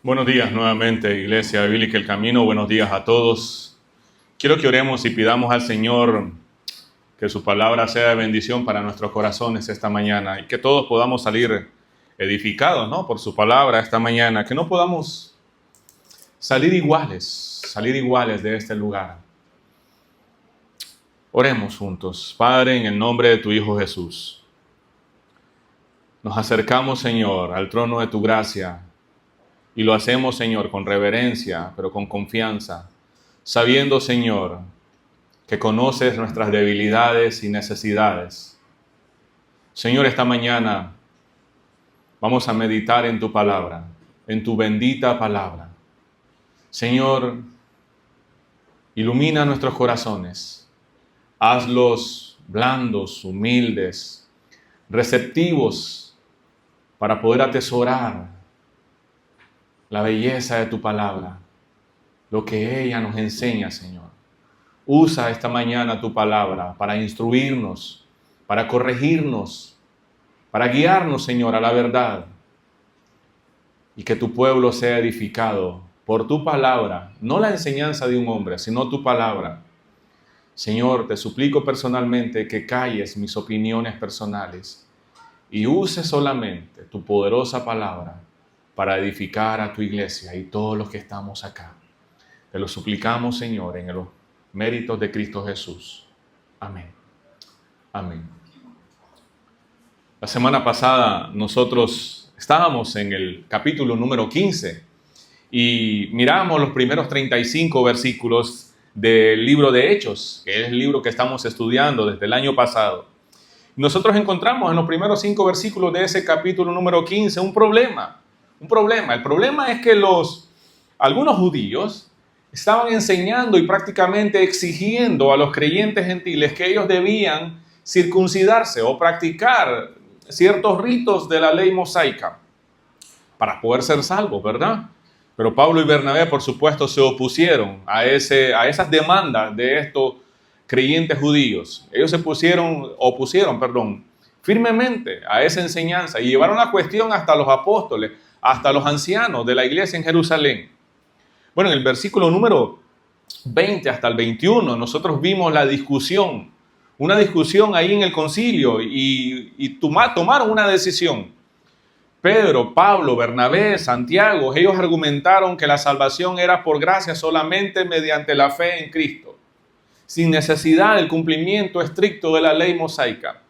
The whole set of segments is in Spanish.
Buenos días nuevamente, Iglesia Bíblica El Camino. Buenos días a todos. Quiero que oremos y pidamos al Señor que su palabra sea de bendición para nuestros corazones esta mañana y que todos podamos salir edificados, ¿no?, por su palabra esta mañana. Que no podamos salir iguales de este lugar. Oremos juntos. Padre, en el nombre de tu Hijo Jesús, nos acercamos, Señor, al trono de tu gracia. Y lo hacemos, Señor, con reverencia, pero con confianza, sabiendo, Señor, que conoces nuestras debilidades y necesidades. Señor, esta mañana vamos a meditar en tu palabra, en tu bendita palabra. Señor, ilumina nuestros corazones, hazlos blandos, humildes, receptivos para poder atesorar la belleza de tu palabra, lo que ella nos enseña, Señor. Usa esta mañana tu palabra para instruirnos, para corregirnos, para guiarnos, Señor, a la verdad. Y que tu pueblo sea edificado por tu palabra, no la enseñanza de un hombre, sino tu palabra. Señor, te suplico personalmente que calles mis opiniones personales y uses solamente tu poderosa palabra para edificar a tu iglesia y todos los que estamos acá. Te lo suplicamos, Señor, en los méritos de Cristo Jesús. Amén. Amén. La semana pasada nosotros estábamos en el capítulo número 15 y miramos los primeros 35 versículos del libro de Hechos, que es el libro que estamos estudiando desde el año pasado. Nosotros encontramos en los primeros 5 versículos de ese capítulo número 15 un problema. El problema es que algunos judíos estaban enseñando y prácticamente exigiendo a los creyentes gentiles que ellos debían circuncidarse o practicar ciertos ritos de la ley mosaica para poder ser salvos, ¿verdad? Pero Pablo y Bernabé, por supuesto, se opusieron a esas demandas de estos creyentes judíos. Ellos se opusieron firmemente a esa enseñanza y llevaron la cuestión hasta los apóstoles, hasta los ancianos de la iglesia en Jerusalén. Bueno, en el versículo número 20 hasta el 21, nosotros vimos una discusión ahí en el concilio y tomaron una decisión. Pedro, Pablo, Bernabé, Santiago, ellos argumentaron que la salvación era por gracia solamente mediante la fe en Cristo, sin necesidad del cumplimiento estricto de la ley mosaica.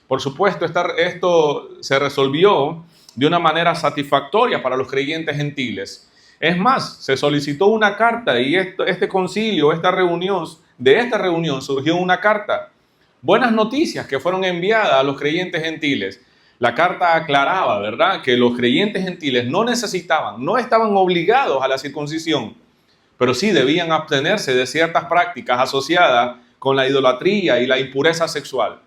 Por supuesto, esto se resolvió de una manera satisfactoria para los creyentes gentiles. Es más, se solicitó una carta y este concilio, de esta reunión surgió una carta. Buenas noticias que fueron enviadas a los creyentes gentiles. La carta aclaraba, ¿verdad?, que los creyentes gentiles no estaban obligados a la circuncisión, pero sí debían abstenerse de ciertas prácticas asociadas con la idolatría y la impureza sexual.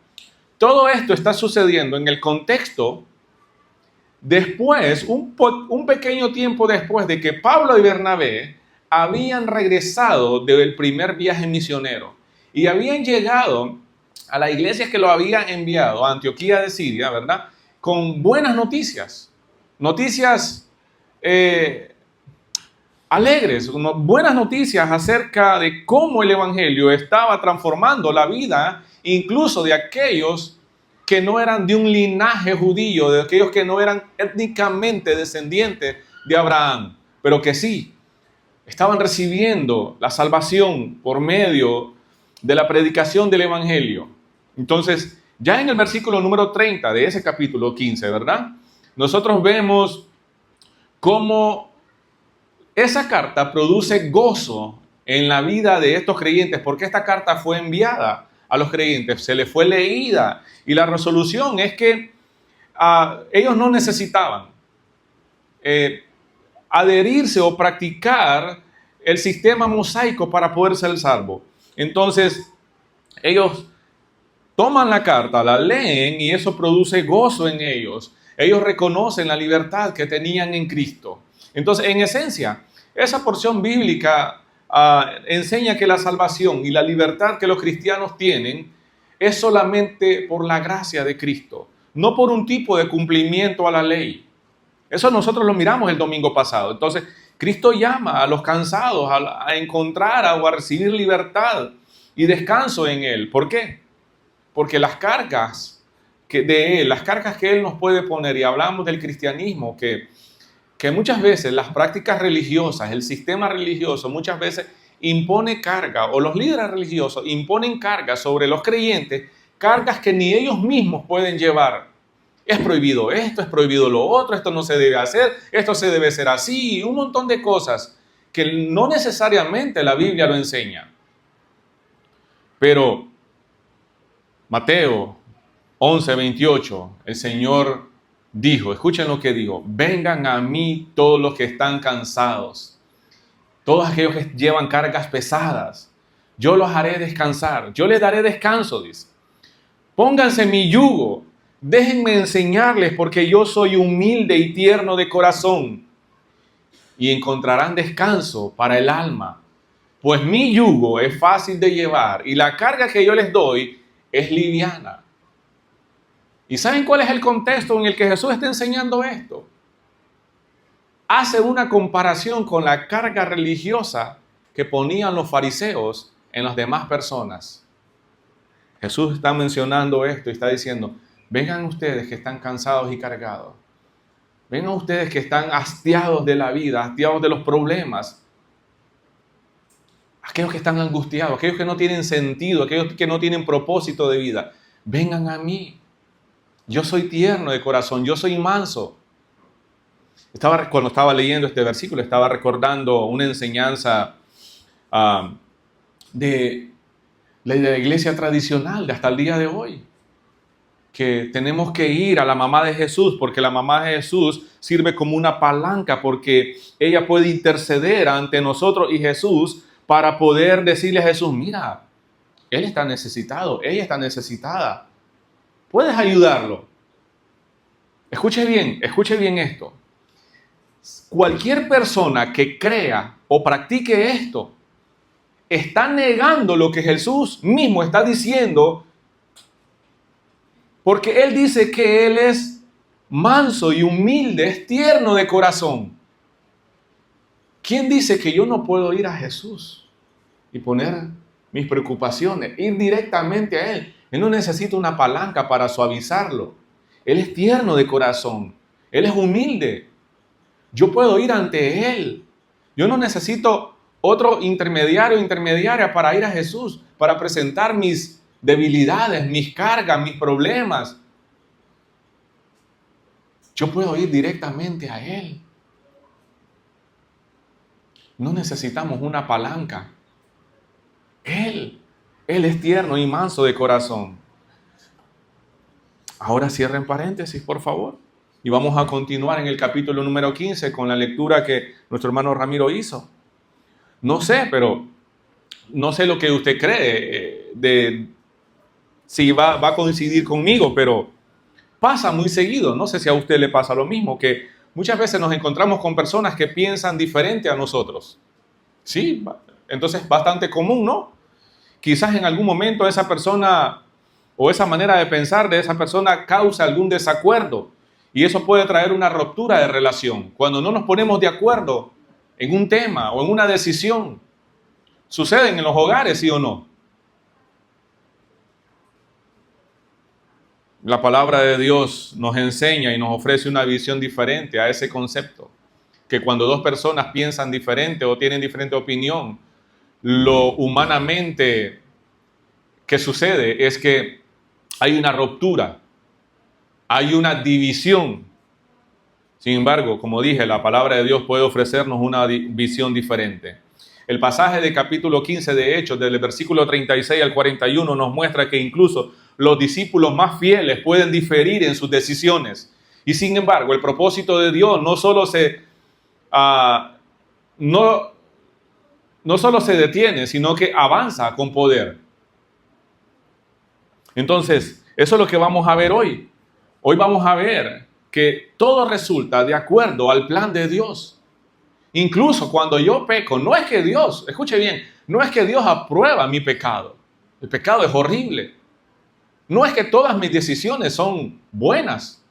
Todo esto está sucediendo en el contexto después, un pequeño tiempo después de que Pablo y Bernabé habían regresado del primer viaje misionero y habían llegado a la iglesia que lo habían enviado a Antioquía de Siria, ¿verdad?, con buenas noticias, alegres, buenas noticias acerca de cómo el evangelio estaba transformando la vida incluso de aquellos que no eran de un linaje judío, de aquellos que no eran étnicamente descendientes de Abraham, pero que sí estaban recibiendo la salvación por medio de la predicación del evangelio. Entonces, ya en el versículo número 30 de ese capítulo 15, ¿verdad?, nosotros vemos cómo esa carta produce gozo en la vida de estos creyentes, porque esta carta fue enviada a los creyentes, se les fue leída y la resolución es que ellos no necesitaban adherirse o practicar el sistema mosaico para poder ser salvos. Entonces, ellos toman la carta, la leen y eso produce gozo en ellos. Ellos reconocen la libertad que tenían en Cristo. Entonces, en esencia, esa porción bíblica enseña que la salvación y la libertad que los cristianos tienen es solamente por la gracia de Cristo, no por un tipo de cumplimiento a la ley. Eso nosotros lo miramos el domingo pasado. Entonces, Cristo llama a los cansados a encontrar o a recibir libertad y descanso en Él. ¿Por qué? Porque las cargas las cargas que Él nos puede poner, y hablamos del cristianismo, que muchas veces las prácticas religiosas, el sistema religioso muchas veces impone carga, o los líderes religiosos imponen cargas sobre los creyentes, cargas que ni ellos mismos pueden llevar. Es prohibido esto, es prohibido lo otro, esto no se debe hacer, esto se debe hacer así, y un montón de cosas que no necesariamente la Biblia lo enseña. Pero Mateo 11:28, el Señor dijo, escuchen lo que dijo: vengan a mí todos los que están cansados, todos aquellos que llevan cargas pesadas, yo los haré descansar, yo les daré descanso, dice. Pónganse mi yugo, déjenme enseñarles, porque yo soy humilde y tierno de corazón, y encontrarán descanso para el alma, pues mi yugo es fácil de llevar y la carga que yo les doy es liviana. ¿Y saben cuál es el contexto en el que Jesús está enseñando esto? Hace una comparación con la carga religiosa que ponían los fariseos en las demás personas. Jesús está mencionando esto y está diciendo: vengan ustedes que están cansados y cargados. Vengan ustedes que están hastiados de la vida, hastiados de los problemas. Aquellos que están angustiados, aquellos que no tienen sentido, aquellos que no tienen propósito de vida. Vengan a mí. Yo soy tierno de corazón, yo soy manso. Cuando estaba leyendo este versículo, estaba recordando una enseñanza de la iglesia tradicional de hasta el día de hoy. Que tenemos que ir a la mamá de Jesús, porque la mamá de Jesús sirve como una palanca, porque ella puede interceder ante nosotros y Jesús para poder decirle a Jesús: mira, él está necesitado, ella está necesitada. ¿Puedes ayudarlo? Escuche bien esto. Cualquier persona que crea o practique esto está negando lo que Jesús mismo está diciendo, porque Él dice que Él es manso y humilde, es tierno de corazón. ¿Quién dice que yo no puedo ir a Jesús y poner mis preocupaciones, ir directamente a Él? Él no necesita una palanca para suavizarlo. Él es tierno de corazón. Él es humilde. Yo puedo ir ante Él. Yo no necesito otro intermediario o intermediaria para ir a Jesús, para presentar mis debilidades, mis cargas, mis problemas. Yo puedo ir directamente a Él. No necesitamos una palanca. Él es tierno y manso de corazón. Ahora cierren paréntesis, por favor. Y vamos a continuar en el capítulo número 15 con la lectura que nuestro hermano Ramiro hizo. No sé, pero no sé lo que usted cree si va a coincidir conmigo, pero pasa muy seguido. No sé si a usted le pasa lo mismo, que muchas veces nos encontramos con personas que piensan diferente a nosotros. Sí, entonces es bastante común, ¿no? Quizás en algún momento esa persona o esa manera de pensar de esa persona causa algún desacuerdo, y eso puede traer una ruptura de relación. Cuando no nos ponemos de acuerdo en un tema o en una decisión, suceden en los hogares, ¿sí o no? La palabra de Dios nos enseña y nos ofrece una visión diferente a ese concepto, que cuando dos personas piensan diferente o tienen diferente opinión, lo humanamente que sucede es que hay una ruptura, hay una división. Sin embargo, como dije, la palabra de Dios puede ofrecernos una visión diferente. El pasaje de capítulo 15 de Hechos, del versículo 36 al 41, nos muestra que incluso los discípulos más fieles pueden diferir en sus decisiones. Y sin embargo, el propósito de Dios no solo se detiene, sino que avanza con poder. Entonces, eso es lo que vamos a ver hoy. Hoy vamos a ver que todo resulta de acuerdo al plan de Dios. Incluso cuando yo peco, no es que Dios, escuche bien, no es que Dios aprueba mi pecado. El pecado es horrible. No es que todas mis decisiones son buenas.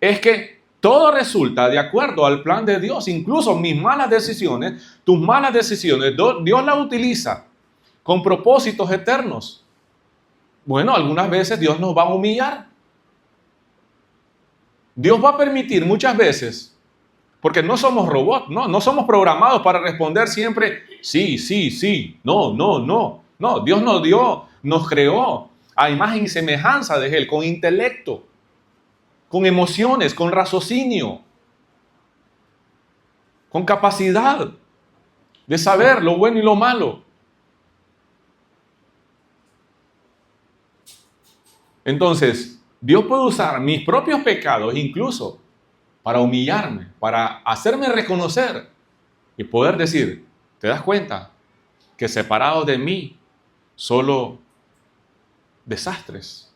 Es que Todo resulta de acuerdo al plan de Dios. Incluso mis malas decisiones, tus malas decisiones, Dios las utiliza con propósitos eternos. Bueno, algunas veces Dios nos va a humillar. Dios va a permitir muchas veces, porque no somos robots, no somos programados para responder siempre sí, sí, sí, no, no, no. No, Dios nos creó a imagen y semejanza de Él, con intelecto, con emociones, con raciocinio, con capacidad de saber lo bueno y lo malo. Entonces, Dios puede usar mis propios pecados incluso para humillarme, para hacerme reconocer y poder decir, ¿te das cuenta que separado de mí solo desastres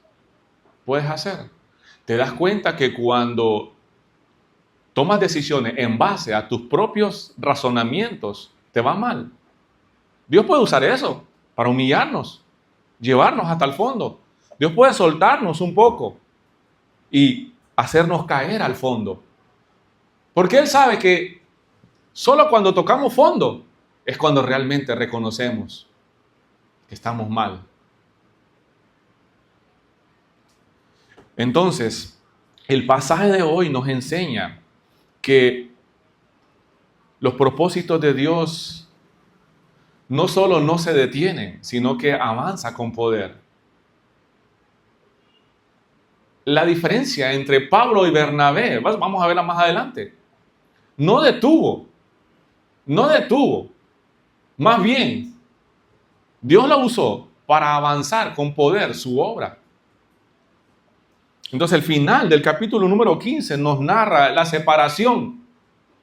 puedes hacer? ¿Te das cuenta que cuando tomas decisiones en base a tus propios razonamientos, te va mal? Dios puede usar eso para humillarnos, llevarnos hasta el fondo. Dios puede soltarnos un poco y hacernos caer al fondo. Porque Él sabe que solo cuando tocamos fondo es cuando realmente reconocemos que estamos mal. Entonces, el pasaje de hoy nos enseña que los propósitos de Dios no solo no se detienen, sino que avanza con poder. La diferencia entre Pablo y Bernabé, vamos a verla más adelante, no detuvo, más bien, Dios la usó para avanzar con poder su obra. Entonces el final del capítulo número 15 nos narra la separación.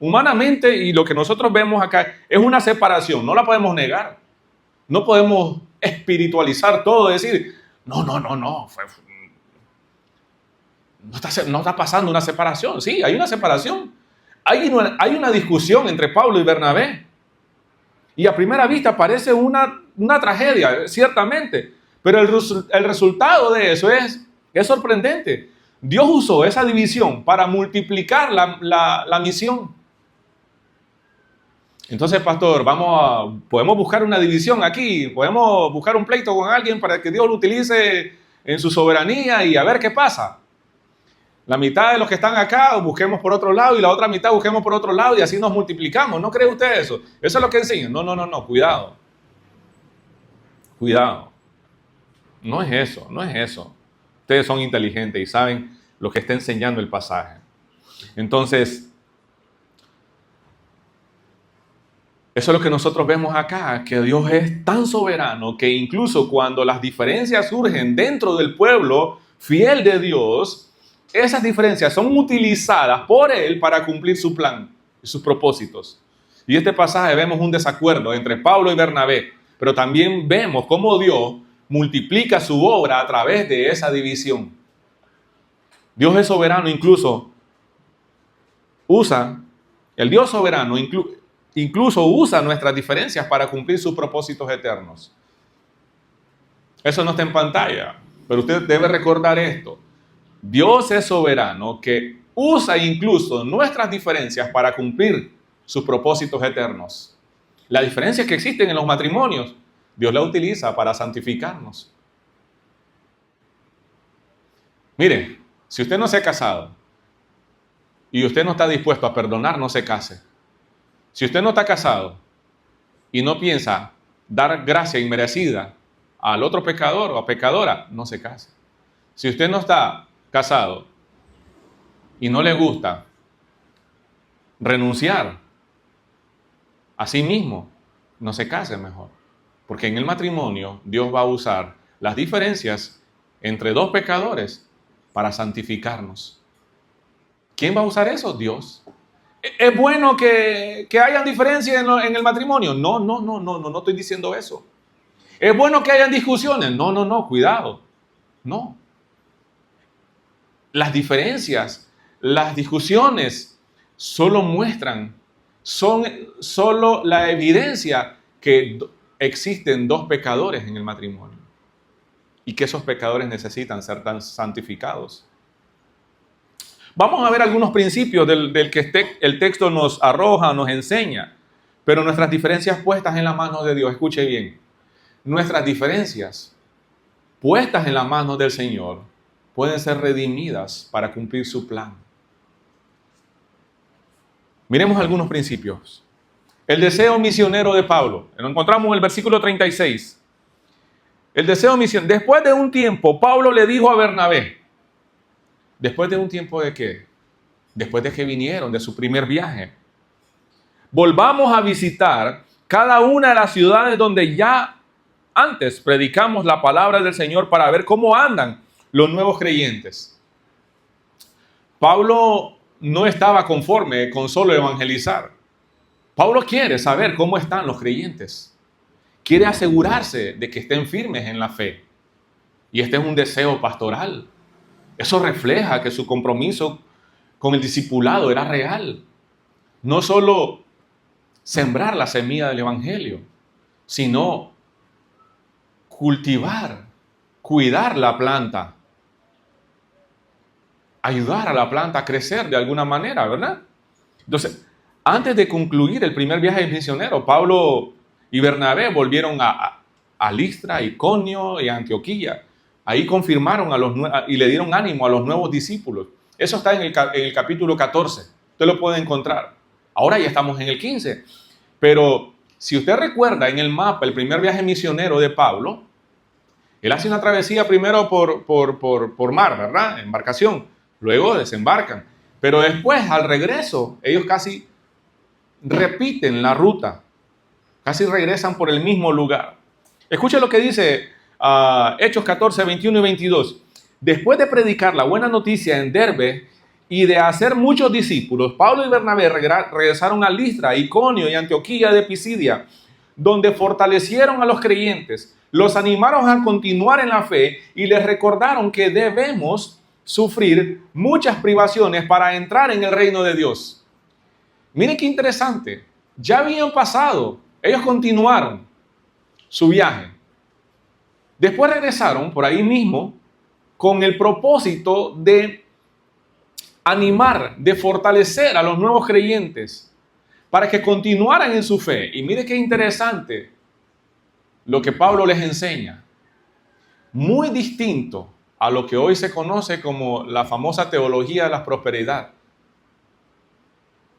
Humanamente, y lo que nosotros vemos acá es una separación, no la podemos negar. No podemos espiritualizar todo, decir, no está pasando una separación. Sí, hay una separación. Hay una discusión entre Pablo y Bernabé. Y a primera vista parece una tragedia, ciertamente. Pero el resultado de eso es sorprendente. Dios usó esa división para multiplicar la misión. Entonces, pastor, podemos buscar una división aquí, podemos buscar un pleito con alguien para que Dios lo utilice en su soberanía y a ver qué pasa. La mitad de los que están acá busquemos por otro lado y la otra mitad busquemos por otro lado y así nos multiplicamos. ¿No cree usted eso? Eso es lo que enseñan. No, cuidado. Cuidado. No es eso. Ustedes son inteligentes y saben lo que está enseñando el pasaje. Entonces, eso es lo que nosotros vemos acá, que Dios es tan soberano que incluso cuando las diferencias surgen dentro del pueblo fiel de Dios, esas diferencias son utilizadas por Él para cumplir su plan y sus propósitos. Y en este pasaje vemos un desacuerdo entre Pablo y Bernabé, pero también vemos cómo Dios multiplica su obra a través de esa división. Dios es soberano, incluso el Dios soberano incluso usa nuestras diferencias para cumplir sus propósitos eternos. Eso no está en pantalla, pero usted debe recordar esto. Dios es soberano que usa incluso nuestras diferencias para cumplir sus propósitos eternos. Las diferencias que existen en los matrimonios, Dios la utiliza para santificarnos. Mire, si usted no se ha casado y usted no está dispuesto a perdonar, no se case. Si usted no está casado y no piensa dar gracia inmerecida al otro pecador o pecadora, no se case. Si usted no está casado y no le gusta renunciar a sí mismo, no se case mejor. Porque en el matrimonio Dios va a usar las diferencias entre dos pecadores para santificarnos. ¿Quién va a usar eso? Dios. ¿Es bueno que hayan diferencias en el matrimonio? No estoy diciendo eso. ¿Es bueno que hayan discusiones? No, cuidado. No. Las diferencias, las discusiones solo son solo la evidencia que existen dos pecadores en el matrimonio y que esos pecadores necesitan ser tan santificados. Vamos a ver algunos principios del que el texto nos arroja, nos enseña, pero nuestras diferencias puestas en la mano de Dios, escuche bien, nuestras diferencias puestas en la mano del Señor pueden ser redimidas para cumplir su plan. Miremos algunos principios. El deseo misionero de Pablo, lo encontramos en el versículo 36. El deseo misionero. Después de un tiempo, Pablo le dijo a Bernabé, ¿después de un tiempo de qué? Después de que vinieron de su primer viaje, volvamos a visitar cada una de las ciudades donde ya antes predicamos la palabra del Señor para ver cómo andan los nuevos creyentes. Pablo no estaba conforme con solo evangelizar. Pablo quiere saber cómo están los creyentes. Quiere asegurarse de que estén firmes en la fe. Y este es un deseo pastoral. Eso refleja que su compromiso con el discipulado era real. No solo sembrar la semilla del evangelio, sino cultivar, cuidar la planta, ayudar a la planta a crecer de alguna manera, ¿verdad? Entonces, antes de concluir el primer viaje misionero, Pablo y Bernabé volvieron a Listra, Iconio y Antioquía. Ahí confirmaron y le dieron ánimo a los nuevos discípulos. Eso está en el capítulo 14. Usted lo puede encontrar. Ahora ya estamos en el 15. Pero si usted recuerda en el mapa el primer viaje misionero de Pablo, él hace una travesía primero por mar, ¿verdad? Embarcación. Luego desembarcan. Pero después, al regreso, ellos casi repiten la ruta. Casi regresan por el mismo lugar. Escuche lo que dice Hechos 14, 21 y 22. Después de predicar la buena noticia en Derbe y de hacer muchos discípulos, Pablo y Bernabé regresaron a Listra, Iconio y Antioquía de Pisidia, donde fortalecieron a los creyentes, los animaron a continuar en la fe y les recordaron que debemos sufrir muchas privaciones para entrar en el reino de Dios. Miren qué interesante. Ya habían pasado, ellos continuaron su viaje. Después regresaron por ahí mismo con el propósito de animar, de fortalecer a los nuevos creyentes para que continuaran en su fe. Y mire qué interesante lo que Pablo les enseña. Muy distinto a lo que hoy se conoce como la famosa teología de la prosperidad,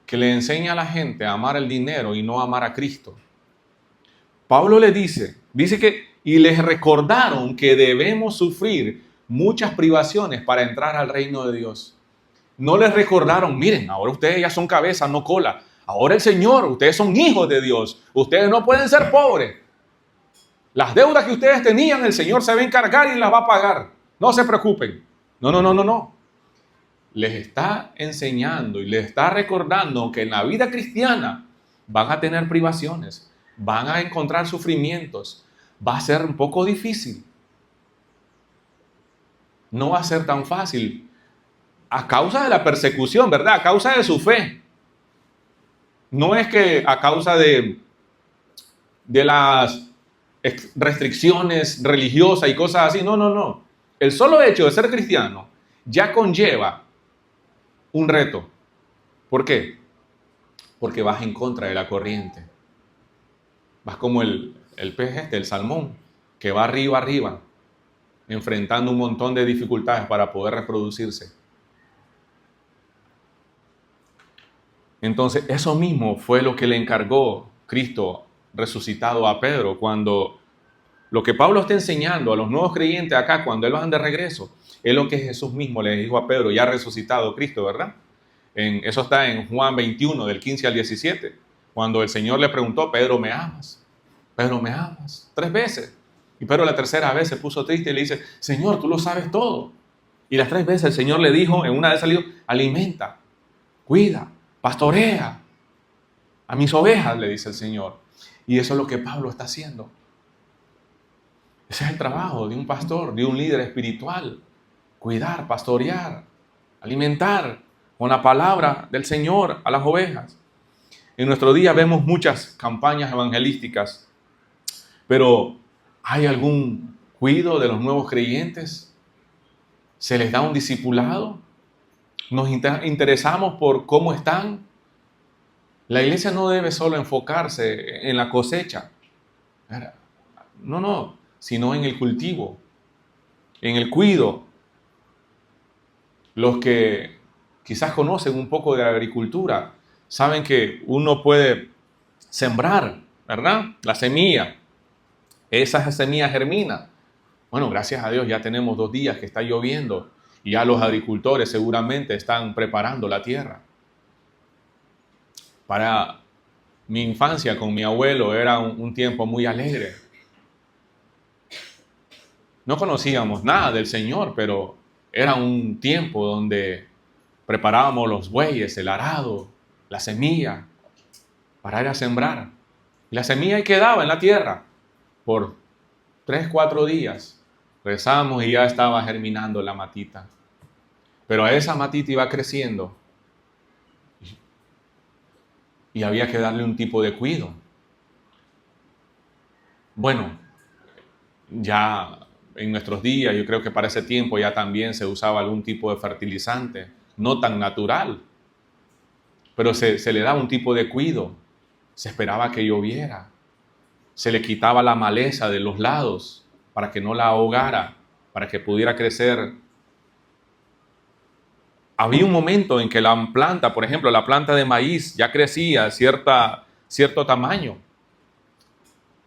que le enseña a la gente a amar el dinero y no amar a Cristo. Pablo le dice que, y les recordaron que debemos sufrir muchas privaciones para entrar al reino de Dios. No les recordaron, miren, ahora ustedes ya son cabeza, no cola. Ahora el Señor, ustedes son hijos de Dios. Ustedes no pueden ser pobres. Las deudas que ustedes tenían, el Señor se va a encargar y las va a pagar. No se preocupen. No. Les está enseñando y les está recordando que en la vida cristiana van a tener privaciones, van a encontrar sufrimientos, va a ser un poco difícil. No va a ser tan fácil a causa de la persecución, ¿verdad? A causa de su fe. No es que a causa de las restricciones religiosas y cosas así. No. El solo hecho de ser cristiano ya conlleva un reto. ¿Por qué? Porque vas en contra de la corriente. Vas como el pez el salmón, que va arriba, enfrentando un montón de dificultades para poder reproducirse. Entonces, eso mismo fue lo que le encargó Cristo resucitado a Pedro, cuando lo que Pablo está enseñando a los nuevos creyentes acá, cuando él van de regreso, es lo que Jesús mismo le dijo a Pedro, ya resucitado Cristo, ¿verdad? Eso está en Juan 21, del 15 al 17, cuando el Señor le preguntó, Pedro, ¿me amas? Pedro, ¿me amas? 3 veces. Y Pedro la tercera vez se puso triste y le dice, Señor, tú lo sabes todo. Y las 3 veces el Señor le dijo, en una de esas le dijo, alimenta, cuida, pastorea a mis ovejas, le dice el Señor. Y eso es lo que Pablo está haciendo. Ese es el trabajo de un pastor, de un líder espiritual. Cuidar, pastorear, alimentar con la palabra del Señor a las ovejas. En nuestro día vemos muchas campañas evangelísticas, pero ¿hay algún cuidado de los nuevos creyentes? ¿Se les da un discipulado? nos interesamos por cómo están. La iglesia no debe solo enfocarse en la cosecha, no, sino en el cultivo, en el cuidado. Los que quizás conocen un poco de agricultura saben que uno puede sembrar, ¿verdad? La semilla, esa semilla germina. Bueno, gracias a Dios ya tenemos 2 días que está lloviendo y ya los agricultores seguramente están preparando la tierra. Para mi infancia con mi abuelo era un tiempo muy alegre. No conocíamos nada del Señor, pero era un tiempo donde preparábamos los bueyes, el arado, la semilla, para ir a sembrar. Y la semilla ahí quedaba en la tierra por 3, 4 días. Rezamos y ya estaba germinando la matita. Pero a esa matita iba creciendo y había que darle un tipo de cuidado. Bueno, ya en nuestros días, yo creo que para ese tiempo ya también se usaba algún tipo de fertilizante, no tan natural, pero se le daba un tipo de cuidado. Se esperaba que lloviera, se le quitaba la maleza de los lados para que no la ahogara, para que pudiera crecer. Había un momento en que la planta, por ejemplo, la planta de maíz ya crecía a cierto tamaño.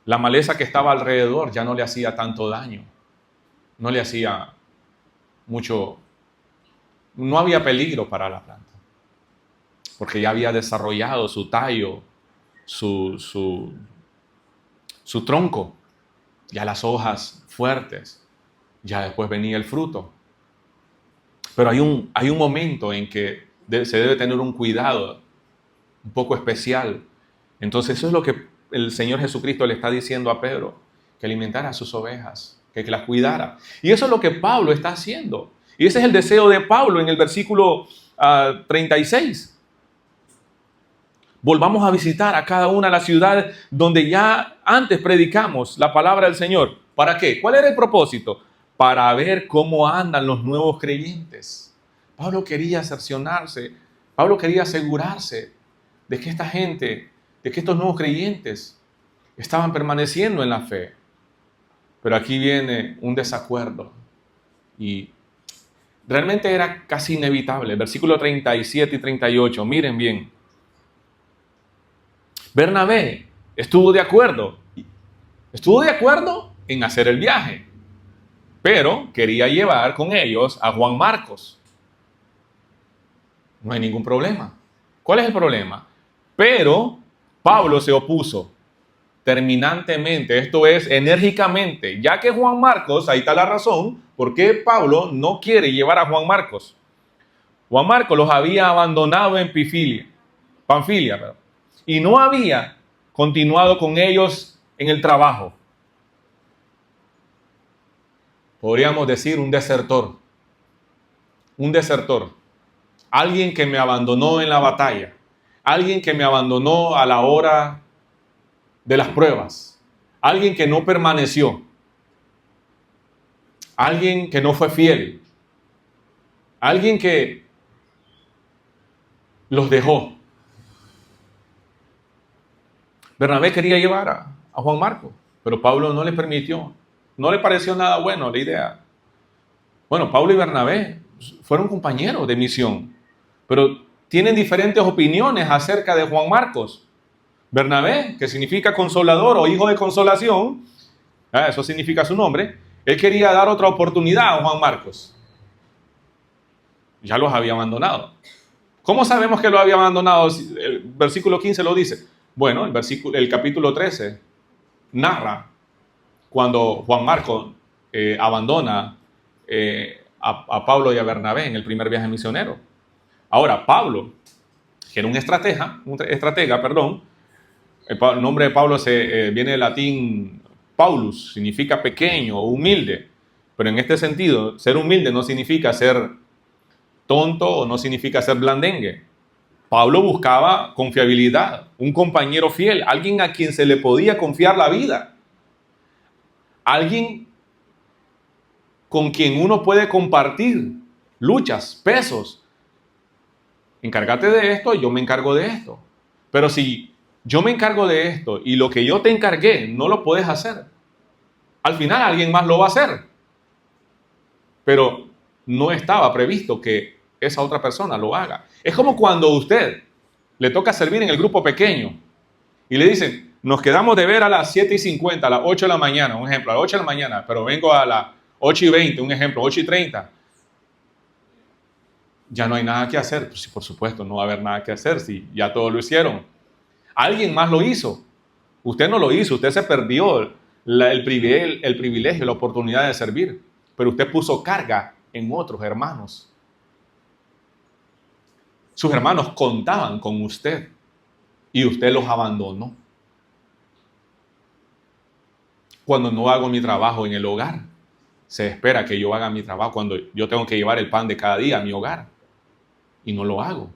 La maleza que estaba alrededor ya no le hacía tanto daño, no le hacía mucho, no había peligro para la planta, porque ya había desarrollado su tallo, su tronco, ya las hojas fuertes, ya después venía el fruto. Pero hay un momento en que se debe tener un cuidado un poco especial. Entonces eso es lo que el Señor Jesucristo le está diciendo a Pedro, que alimentara a sus ovejas, que las cuidara. Y eso es lo que Pablo está haciendo. Y ese es el deseo de Pablo en el versículo 36. Volvamos a visitar a cada una de las ciudades donde ya antes predicamos la palabra del Señor. ¿Para qué? ¿Cuál era el propósito? Para ver cómo andan los nuevos creyentes. Pablo quería cerciorarse, Pablo quería asegurarse de que esta gente, de que estos nuevos creyentes estaban permaneciendo en la fe. Pero aquí viene un desacuerdo y realmente era casi inevitable. Versículo 37 y 38, miren bien. Bernabé estuvo de acuerdo en hacer el viaje, pero quería llevar con ellos a Juan Marcos. No hay ningún problema. ¿Cuál es el problema? Pero Pablo se opuso terminantemente, esto es, enérgicamente, ya que Juan Marcos, ahí está la razón, por qué Pablo no quiere llevar a Juan Marcos. Juan Marcos los había abandonado en Panfilia, y no había continuado con ellos en el trabajo. Podríamos decir un desertor, alguien que me abandonó en la batalla, alguien que me abandonó a la hora de las pruebas, alguien que no permaneció, alguien que no fue fiel, alguien que los dejó. Bernabé quería llevar a Juan Marcos, pero Pablo no le permitió. No le pareció nada bueno la idea. Bueno, Pablo y Bernabé fueron compañeros de misión, pero tienen diferentes opiniones acerca de Juan Marcos. Bernabé, que significa consolador o hijo de consolación, eso significa su nombre, él quería dar otra oportunidad a Juan Marcos. Ya los había abandonado. ¿Cómo sabemos que lo había abandonado? El versículo 15 lo dice. Bueno, el capítulo 13 narra cuando Juan Marcos abandona a Pablo y a Bernabé en el primer viaje misionero. Ahora, Pablo, que era un estratega, el nombre de Pablo viene del latín Paulus, significa pequeño o humilde, pero en este sentido, ser humilde no significa ser tonto o no significa ser blandengue. Pablo buscaba confiabilidad, un compañero fiel, alguien a quien se le podía confiar la vida, alguien con quien uno puede compartir luchas, pesos, Encárgate de esto y yo me encargo de esto. Pero si yo me encargo de esto y lo que yo te encargué no lo puedes hacer, al final alguien más lo va a hacer. Pero no estaba previsto que esa otra persona lo haga. Es como cuando a usted le toca servir en el grupo pequeño y le dicen, nos quedamos de ver a las 7:50, a las 8 de la mañana, un ejemplo, a las 8 de la mañana, pero vengo a las 8:20, un ejemplo, 8:30. Ya no hay nada que hacer. Pues, por supuesto, no va a haber nada que hacer si ya todo lo hicieron. Alguien más lo hizo. Usted no lo hizo, usted se perdió el privilegio, la oportunidad de servir. Pero usted puso carga en otros hermanos. Sus hermanos contaban con usted y usted los abandonó. Cuando no hago mi trabajo en el hogar, se espera que yo haga mi trabajo cuando yo tengo que llevar el pan de cada día a mi hogar y no lo hago.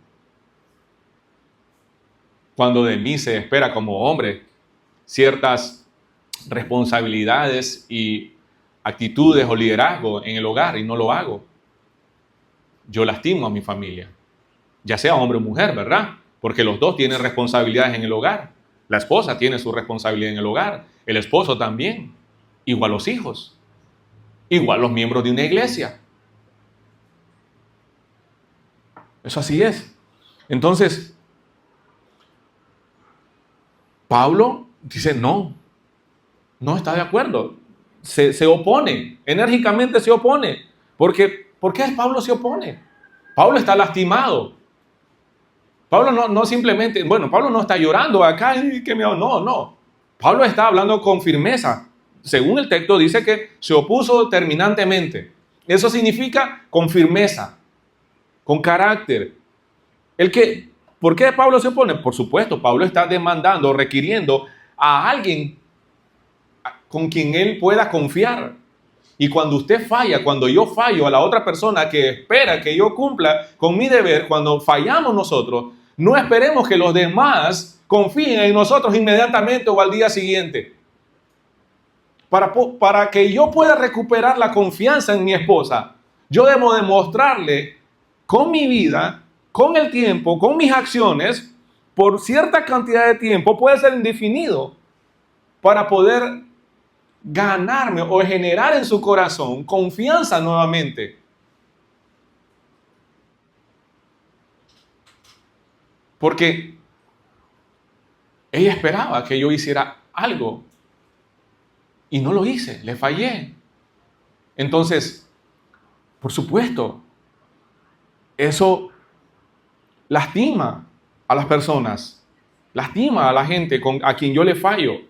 Cuando de mí se espera como hombre ciertas responsabilidades y actitudes o liderazgo en el hogar y no lo hago, yo lastimo a mi familia, ya sea hombre o mujer, ¿verdad? Porque los dos tienen responsabilidades en el hogar. La esposa tiene su responsabilidad en el hogar, el esposo también, igual los hijos, igual los miembros de una iglesia. Eso así es. Entonces, Pablo dice, no está de acuerdo. Se opone, enérgicamente se opone. ¿Por qué Pablo se opone? Pablo está lastimado. Pablo no simplemente, Pablo no está llorando acá, no. Pablo está hablando con firmeza. Según el texto dice que se opuso terminantemente. Eso significa con firmeza, con carácter. ¿Por qué Pablo se opone? Por supuesto, Pablo está demandando, requiriendo a alguien con quien él pueda confiar. Y cuando usted falla, cuando yo fallo a la otra persona que espera que yo cumpla con mi deber, cuando fallamos nosotros, no esperemos que los demás confíen en nosotros inmediatamente o al día siguiente. Para que yo pueda recuperar la confianza en mi esposa, yo debo demostrarle con mi vida, con el tiempo, con mis acciones, por cierta cantidad de tiempo, puede ser indefinido, para poder ganarme o generar en su corazón confianza nuevamente. Porque ella esperaba que yo hiciera algo y no lo hice, le fallé. Entonces, por supuesto, eso lastima a las personas, lastima a la gente a quien yo le fallo.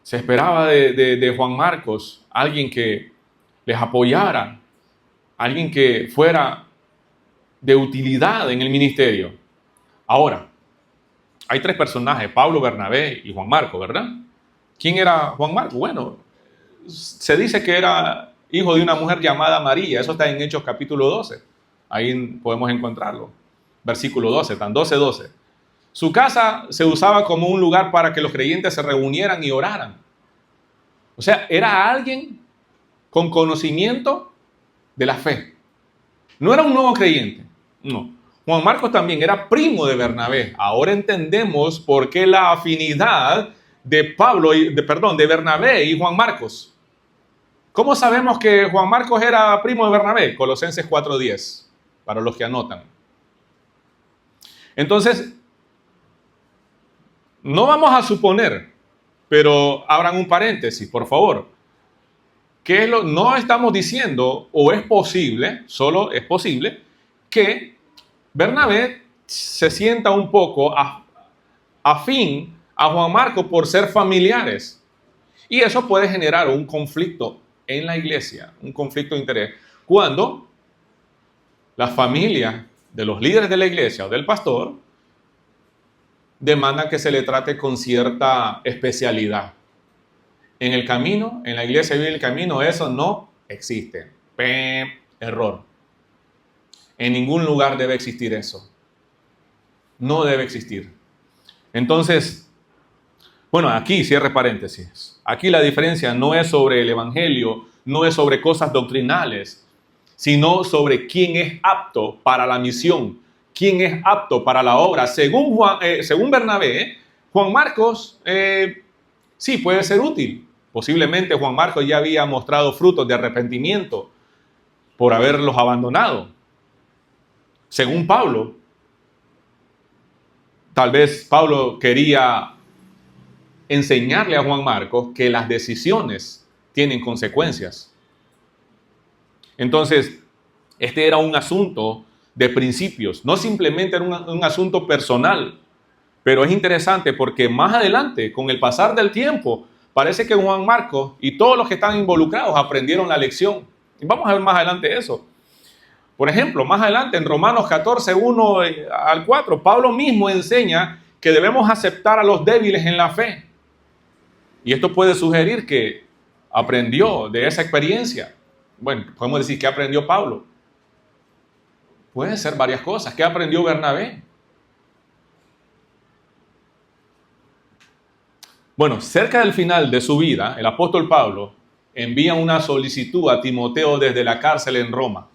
Se esperaba de Juan Marcos alguien que les apoyara, alguien que fuera de utilidad en el ministerio. Ahora, hay tres personajes, Pablo, Bernabé y Juan Marcos, ¿verdad? ¿Quién era Juan Marcos? Bueno, se dice que era hijo de una mujer llamada María. Eso está en Hechos capítulo 12. Ahí podemos encontrarlo. Versículo 12, tan 12. Su casa se usaba como un lugar para que los creyentes se reunieran y oraran. O sea, era alguien con conocimiento de la fe. No era un nuevo creyente, no. Juan Marcos también era primo de Bernabé. Ahora entendemos por qué la afinidad de de Bernabé y Juan Marcos. ¿Cómo sabemos que Juan Marcos era primo de Bernabé? Colosenses 4:10, para los que anotan. Entonces, no vamos a suponer, pero abran un paréntesis, por favor. No estamos diciendo, o es posible, solo es posible, que Bernabé se sienta un poco afín a Juan Marcos por ser familiares. Y eso puede generar un conflicto en la iglesia, un conflicto de interés. Cuando la familia de los líderes de la iglesia o del pastor demandan que se le trate con cierta especialidad. En el camino, en la iglesia vive el camino, eso no existe. Error. En ningún lugar debe existir eso. No debe existir. Entonces, bueno, aquí cierre paréntesis. Aquí la diferencia no es sobre el evangelio, no es sobre cosas doctrinales, sino sobre quién es apto para la misión, quién es apto para la obra. Según Bernabé, Juan Marcos sí puede ser útil. Posiblemente Juan Marcos ya había mostrado frutos de arrepentimiento por haberlos abandonado. Según Pablo, tal vez Pablo quería enseñarle a Juan Marcos que las decisiones tienen consecuencias. Entonces, este era un asunto de principios, no simplemente era un asunto personal. Pero es interesante porque más adelante, con el pasar del tiempo, parece que Juan Marcos y todos los que están involucrados aprendieron la lección. Y vamos a ver más adelante eso. Por ejemplo, más adelante en Romanos 14, 1 al 4, Pablo mismo enseña que debemos aceptar a los débiles en la fe. Y esto puede sugerir que aprendió de esa experiencia. Bueno, podemos decir que aprendió Pablo. Pueden ser varias cosas. ¿Qué aprendió Bernabé? Bueno, cerca del final de su vida, el apóstol Pablo envía una solicitud a Timoteo desde la cárcel en Roma.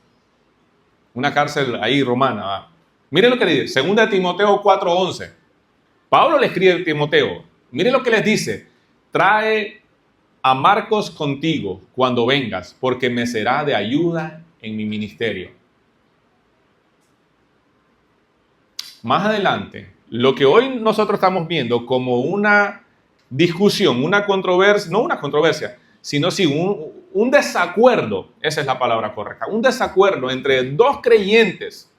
Una cárcel ahí romana. Miren lo que le dice, 2 Timoteo 4:11. Pablo le escribe a Timoteo, miren lo que les dice, trae a Marcos contigo cuando vengas, porque me será de ayuda en mi ministerio. Más adelante, lo que hoy nosotros estamos viendo como una discusión, una controversia, no una controversia, sino sí un desacuerdo, esa es la palabra correcta, un desacuerdo entre dos creyentes.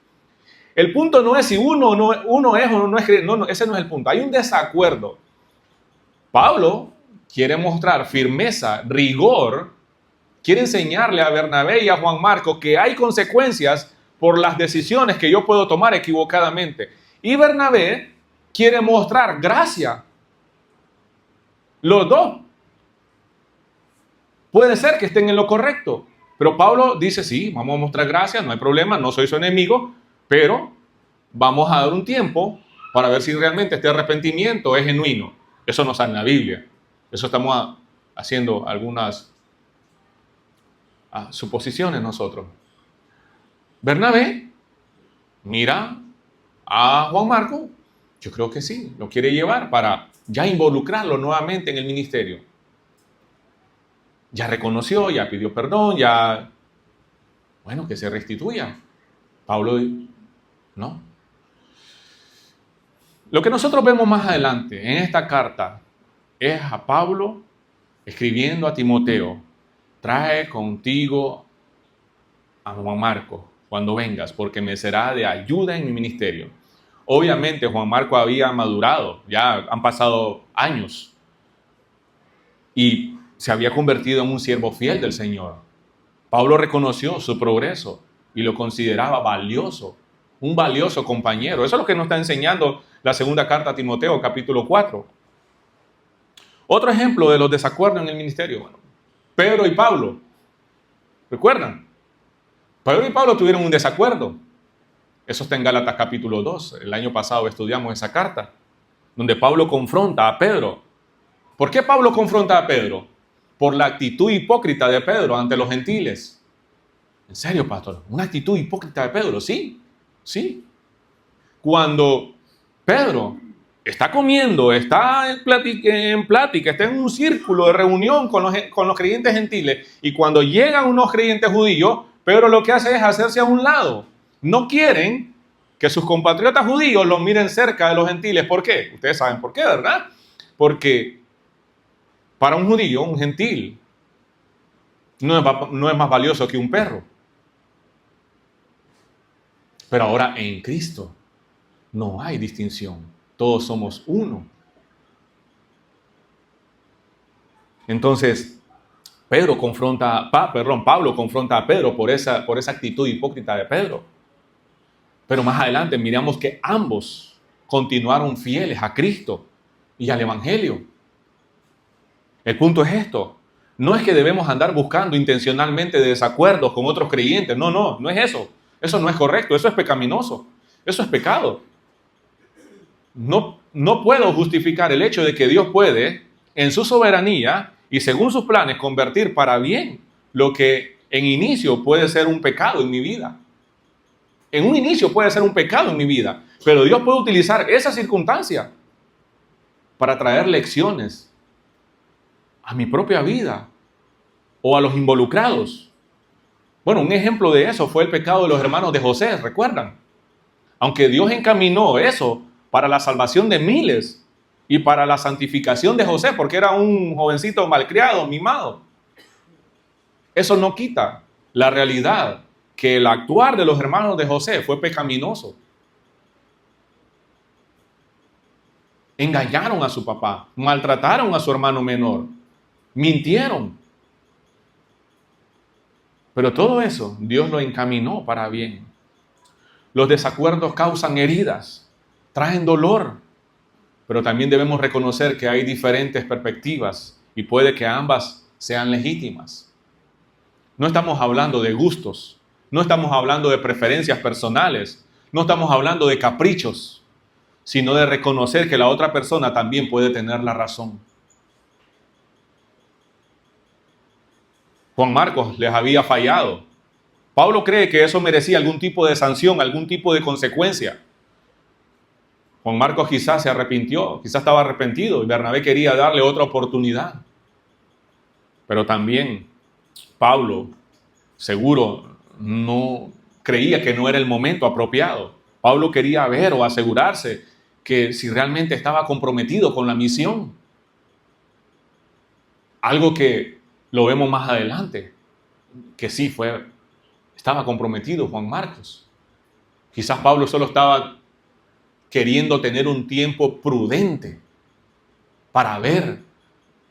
El punto no es si uno es o no es creyente, no, ese no es el punto, hay un desacuerdo. Pablo quiere mostrar firmeza, rigor, quiere enseñarle a Bernabé y a Juan Marcos que hay consecuencias por las decisiones que yo puedo tomar equivocadamente. Y Bernabé quiere mostrar gracia. Los dos puede ser que estén en lo correcto, pero Pablo dice, sí, vamos a mostrar gracia, no hay problema, no soy su enemigo, pero vamos a dar un tiempo para ver si realmente este arrepentimiento es genuino. Eso no sale en la Biblia. Eso estamos haciendo algunas suposiciones nosotros. Bernabé mira a Juan Marcos, yo creo que sí, lo quiere llevar para ya involucrarlo nuevamente en el ministerio. Ya reconoció, ya pidió perdón, ya, bueno, que se restituya. Pablo, no. Lo que nosotros vemos más adelante en esta carta es a Pablo escribiendo a Timoteo, trae contigo a Juan Marcos cuando vengas, porque me será de ayuda en mi ministerio. Obviamente Juan Marcos había madurado, ya han pasado años y se había convertido en un siervo fiel del Señor. Pablo reconoció su progreso y lo consideraba valioso, un valioso compañero. Eso es lo que nos está enseñando la segunda carta a Timoteo, capítulo 4. Otro ejemplo de los desacuerdos en el ministerio. Bueno, Pedro y Pablo, ¿recuerdan? Pedro y Pablo tuvieron un desacuerdo. Eso está en Gálatas capítulo 2. El año pasado estudiamos esa carta, donde Pablo confronta a Pedro. ¿Por qué Pablo confronta a Pedro? Por la actitud hipócrita de Pedro ante los gentiles. ¿En serio, pastor? ¿Una actitud hipócrita de Pedro? Sí, sí. Cuando Pedro está comiendo, está en plática, está en un círculo de reunión con los creyentes gentiles, y cuando llegan unos creyentes judíos, Pedro lo que hace es hacerse a un lado. No quieren que sus compatriotas judíos los miren cerca de los gentiles. ¿Por qué? Ustedes saben por qué, ¿verdad? Porque para un judío, un gentil, no es más valioso que un perro. Pero ahora en Cristo no hay distinción. Todos somos uno. Entonces, Pablo confronta a Pedro por esa actitud hipócrita de Pedro. Pero más adelante miramos que ambos continuaron fieles a Cristo y al Evangelio. El punto es esto. No es que debemos andar buscando intencionalmente desacuerdos con otros creyentes. No es eso. Eso no es correcto. Eso es pecaminoso. Eso es pecado. No puedo justificar el hecho de que Dios puede, en su soberanía y según sus planes, convertir para bien lo que en inicio puede ser un pecado en mi vida. En un inicio puede ser un pecado en mi vida, pero Dios puede utilizar esa circunstancia para traer lecciones a mi propia vida o a los involucrados. Bueno, un ejemplo de eso fue el pecado de los hermanos de José, ¿recuerdan? Aunque Dios encaminó eso para la salvación de miles y para la santificación de José, porque era un jovencito malcriado, mimado. Eso no quita la realidad que el actuar de los hermanos de José fue pecaminoso. Engañaron a su papá, maltrataron a su hermano menor, mintieron. Pero todo eso Dios lo encaminó para bien. Los desacuerdos causan heridas, traen dolor, pero también debemos reconocer que hay diferentes perspectivas y puede que ambas sean legítimas. No estamos hablando de gustos, no estamos hablando de preferencias personales, no estamos hablando de caprichos, sino de reconocer que la otra persona también puede tener la razón. Juan Marcos les había fallado. Pablo cree que eso merecía algún tipo de sanción, algún tipo de consecuencia. Juan Marcos quizás se arrepintió, quizás estaba arrepentido y Bernabé quería darle otra oportunidad. Pero también Pablo seguro no creía que no era el momento apropiado. Pablo quería ver o asegurarse que si realmente estaba comprometido con la misión. Algo que lo vemos más adelante, que sí estaba comprometido Juan Marcos. Quizás Pablo solo estaba queriendo tener un tiempo prudente para ver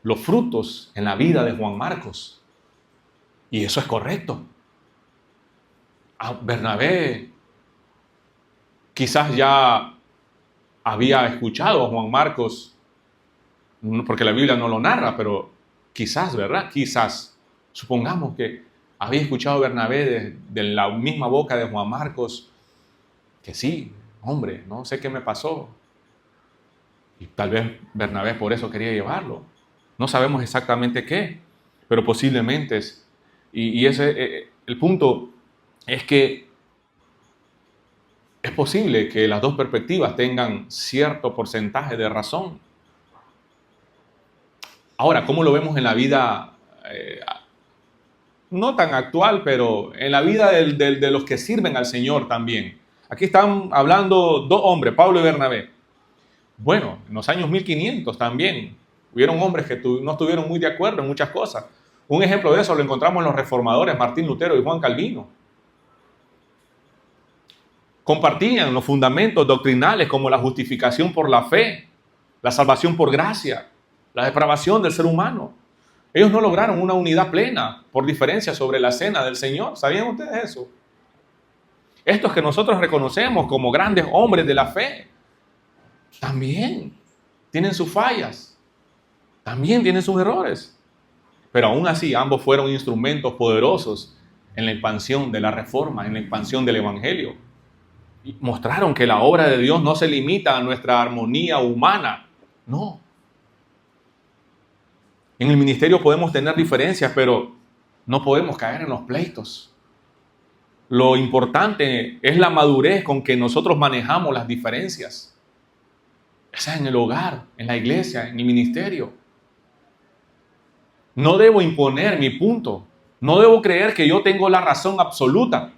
los frutos en la vida de Juan Marcos. Y eso es correcto. A Bernabé quizás ya había escuchado a Juan Marcos, porque la Biblia no lo narra, pero quizás, ¿verdad? Quizás, supongamos que había escuchado a Bernabé de la misma boca de Juan Marcos, que sí, hombre, no sé qué me pasó. Y tal vez Bernabé por eso quería llevarlo. No sabemos exactamente qué, pero posiblemente es. Y ese, el punto es que es posible que las dos perspectivas tengan cierto porcentaje de razón. Ahora, ¿cómo lo vemos en la vida, no tan actual, pero en la vida de los que sirven al Señor también? Aquí están hablando dos hombres, Pablo y Bernabé. Bueno, en los años 1500 también hubieron hombres que no estuvieron muy de acuerdo en muchas cosas. Un ejemplo de eso lo encontramos en los reformadores Martín Lutero y Juan Calvino. Compartían los fundamentos doctrinales como la justificación por la fe, la salvación por gracia, la depravación del ser humano. Ellos no lograron una unidad plena por diferencia sobre la cena del Señor. ¿Sabían ustedes eso? Estos que nosotros reconocemos como grandes hombres de la fe, también tienen sus fallas, también tienen sus errores. Pero aún así, ambos fueron instrumentos poderosos en la expansión de la reforma, en la expansión del evangelio. Y mostraron que la obra de Dios no se limita a nuestra armonía humana, no. En el ministerio podemos tener diferencias, pero no podemos caer en los pleitos. Lo importante es la madurez con que nosotros manejamos las diferencias. Esa es en el hogar, en la iglesia, en el ministerio. No debo imponer mi punto. No debo creer que yo tengo la razón absoluta.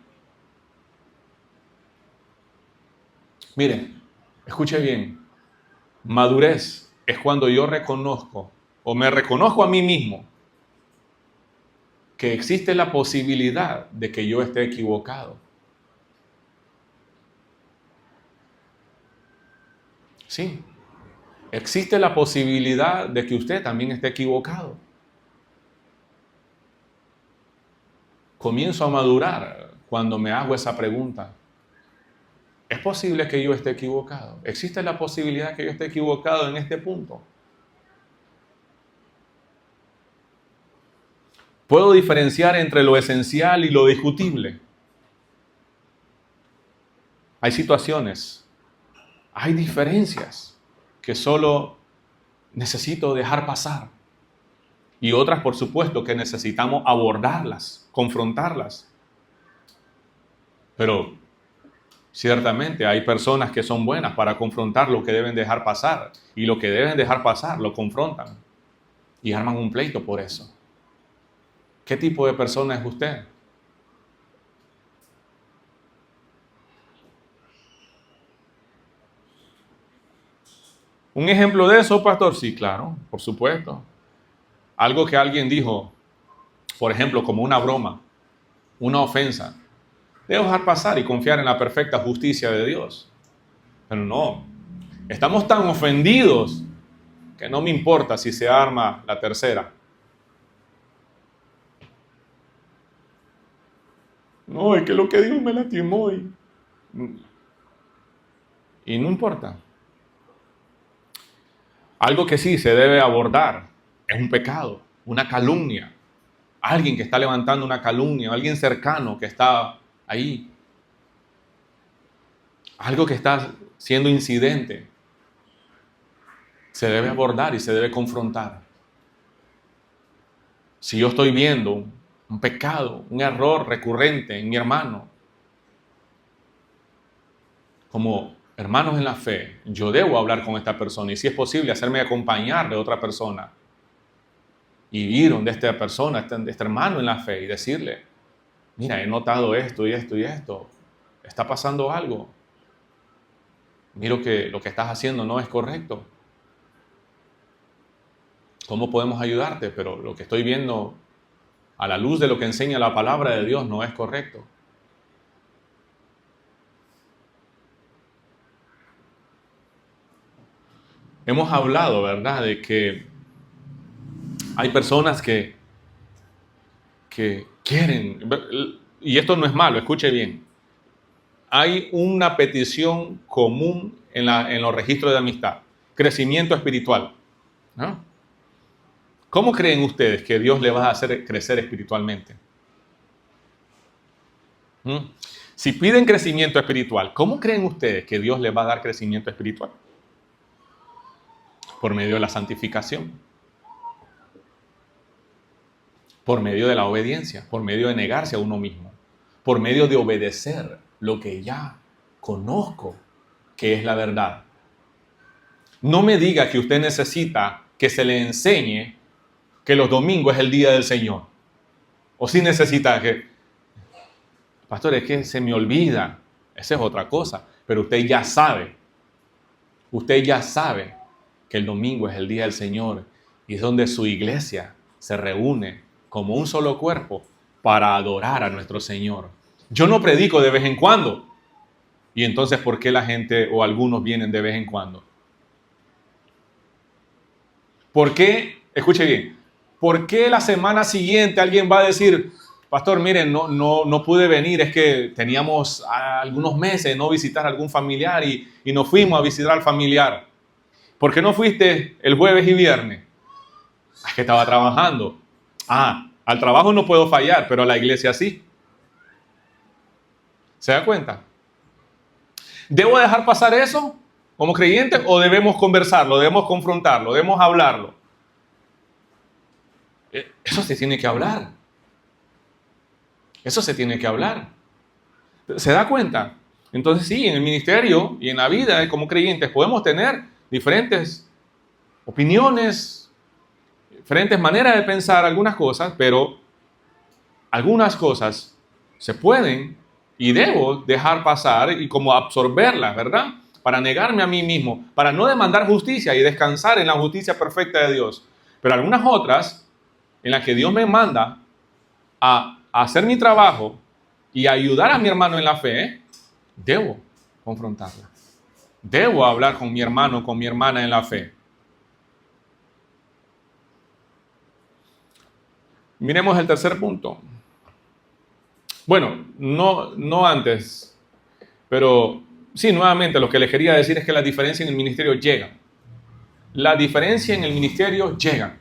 Miren, escuche bien. Madurez es cuando yo reconozco o me reconozco a mí mismo que existe la posibilidad de que yo esté equivocado. Sí, existe la posibilidad de que usted también esté equivocado. Comienzo a madurar cuando me hago esa pregunta. ¿Es posible que yo esté equivocado? ¿Existe la posibilidad que yo esté equivocado en este punto? ¿Puedo diferenciar entre lo esencial y lo discutible? Hay situaciones, hay diferencias que solo necesito dejar pasar. Y otras, por supuesto, que necesitamos abordarlas, confrontarlas. Pero ciertamente hay personas que son buenas para confrontar lo que deben dejar pasar. Y lo que deben dejar pasar lo confrontan. Y arman un pleito por eso. ¿Qué tipo de persona es usted? ¿Un ejemplo de eso, pastor? Sí, claro, por supuesto. Algo que alguien dijo, por ejemplo, como una broma, una ofensa. Debo dejar pasar y confiar en la perfecta justicia de Dios. Pero no, estamos tan ofendidos que no me importa si se arma la tercera. No, es que lo que dijo me lastimó y no importa. Algo que sí se debe abordar es un pecado, una calumnia. Alguien que está levantando una calumnia, alguien cercano que está ahí. Algo que está siendo incidente. Se debe abordar y se debe confrontar. Si yo estoy viendo un pecado, un error recurrente en mi hermano, como hermanos en la fe, yo debo hablar con esta persona y si es posible hacerme acompañar de otra persona y ir donde esta persona, este hermano en la fe y decirle, mira, he notado esto y esto y esto, está pasando algo, miro que lo que estás haciendo no es correcto. ¿Cómo podemos ayudarte? Pero lo que estoy viendo a la luz de lo que enseña la palabra de Dios no es correcto. Hemos hablado, ¿verdad?, de que hay personas que quieren, y esto no es malo, escuche bien, hay una petición común en los registros de amistad, crecimiento espiritual, ¿no? ¿Cómo creen ustedes que Dios le va a hacer crecer espiritualmente? Si piden crecimiento espiritual, ¿cómo creen ustedes que Dios les va a dar crecimiento espiritual? Por medio de la santificación, por medio de la obediencia, por medio de negarse a uno mismo, por medio de obedecer lo que ya conozco que es la verdad. No me diga que usted necesita que se le enseñe que los domingos es el día del Señor. O si necesita que, pastor, es que se me olvida. Esa es otra cosa. Pero usted ya sabe que el domingo es el día del Señor y es donde su iglesia se reúne como un solo cuerpo para adorar a nuestro Señor. Yo no predico de vez en cuando. Y entonces, ¿por qué la gente o algunos vienen de vez en cuando? ¿Por qué? Escuche bien. ¿Por qué la semana siguiente alguien va a decir, pastor, miren, no pude venir, es que teníamos algunos meses de no visitar a algún familiar y nos fuimos a visitar al familiar? ¿Por qué no fuiste el jueves y viernes? Es que estaba trabajando. Al trabajo no puedo fallar, pero a la iglesia sí. ¿Se da cuenta? ¿Debo dejar pasar eso como creyente o debemos conversarlo, debemos confrontarlo, debemos hablarlo? Eso se tiene que hablar. Eso se tiene que hablar. ¿Se da cuenta? Entonces sí, en el ministerio y en la vida como creyentes podemos tener diferentes opiniones, diferentes maneras de pensar algunas cosas, pero algunas cosas se pueden y debo dejar pasar y como absorberlas, ¿verdad? Para negarme a mí mismo, para no demandar justicia y descansar en la justicia perfecta de Dios. Pero algunas otras en las que Dios me manda a hacer mi trabajo y a ayudar a mi hermano en la fe, debo confrontarla. Debo hablar con mi hermano, con mi hermana en la fe. Miremos el tercer punto. Bueno, no antes, pero sí, nuevamente lo que les quería decir es que las diferencias en el ministerio llegan. La diferencia en el ministerio llega.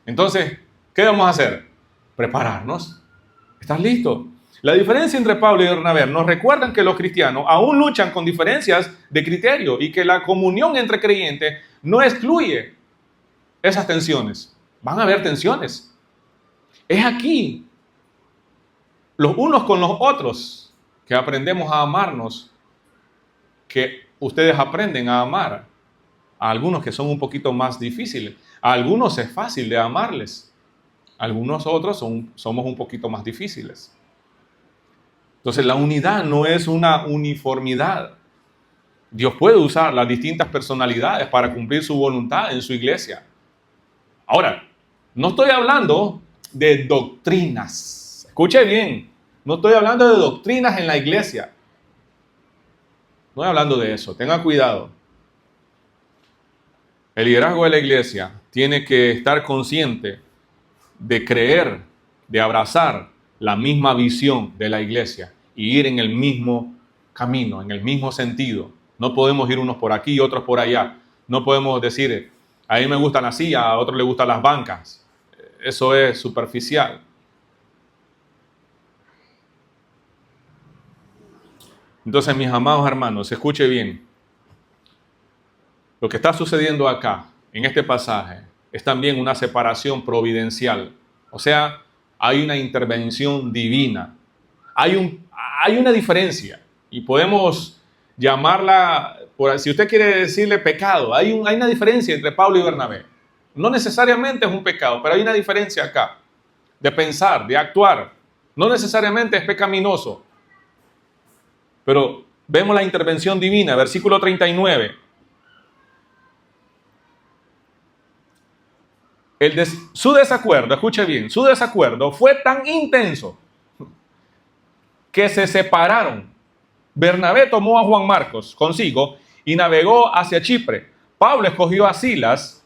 Entonces, ¿qué debemos hacer? Prepararnos. ¿Estás listo? La diferencia entre Pablo y Bernabé nos recuerdan que los cristianos aún luchan con diferencias de criterio y que la comunión entre creyentes no excluye esas tensiones. Van a haber tensiones. Es aquí, los unos con los otros, que aprendemos a amarnos, que ustedes aprenden a amar a algunos que son un poquito más difíciles. A algunos es fácil de amarles. A algunos otros somos un poquito más difíciles. Entonces la unidad no es una uniformidad. Dios puede usar las distintas personalidades para cumplir su voluntad en su iglesia. Ahora, no estoy hablando de doctrinas. Escuche bien, no estoy hablando de doctrinas en la iglesia. No estoy hablando de eso, tenga cuidado. El liderazgo de la iglesia tiene que estar consciente de creer, de abrazar la misma visión de la iglesia y ir en el mismo camino, en el mismo sentido. No podemos ir unos por aquí y otros por allá. No podemos decir, a mí me gustan las sillas, a otros les gustan las bancas. Eso es superficial. Entonces, mis amados hermanos, escuche bien. Lo que está sucediendo acá, en este pasaje, es también una separación providencial. O sea, hay una intervención divina. Hay una diferencia. Y podemos llamarla, si usted quiere decirle pecado, hay una diferencia entre Pablo y Bernabé. No necesariamente es un pecado, pero hay una diferencia acá. De pensar, de actuar. No necesariamente es pecaminoso. Pero vemos la intervención divina, versículo 39. Su desacuerdo, escuche bien, su desacuerdo fue tan intenso que se separaron. Bernabé tomó a Juan Marcos consigo y navegó hacia Chipre. Pablo escogió a Silas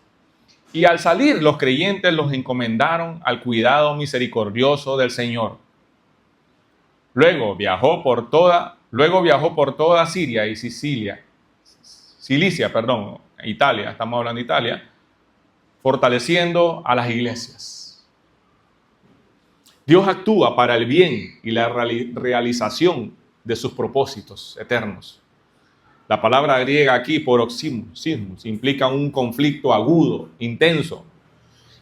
y al salir los creyentes los encomendaron al cuidado misericordioso del Señor. Luego viajó por toda Siria y Cilicia, Italia, estamos hablando de Italia, fortaleciendo a las iglesias. Dios actúa para el bien y la realización de sus propósitos eternos. La palabra griega aquí, paroxismos, implica un conflicto agudo, intenso.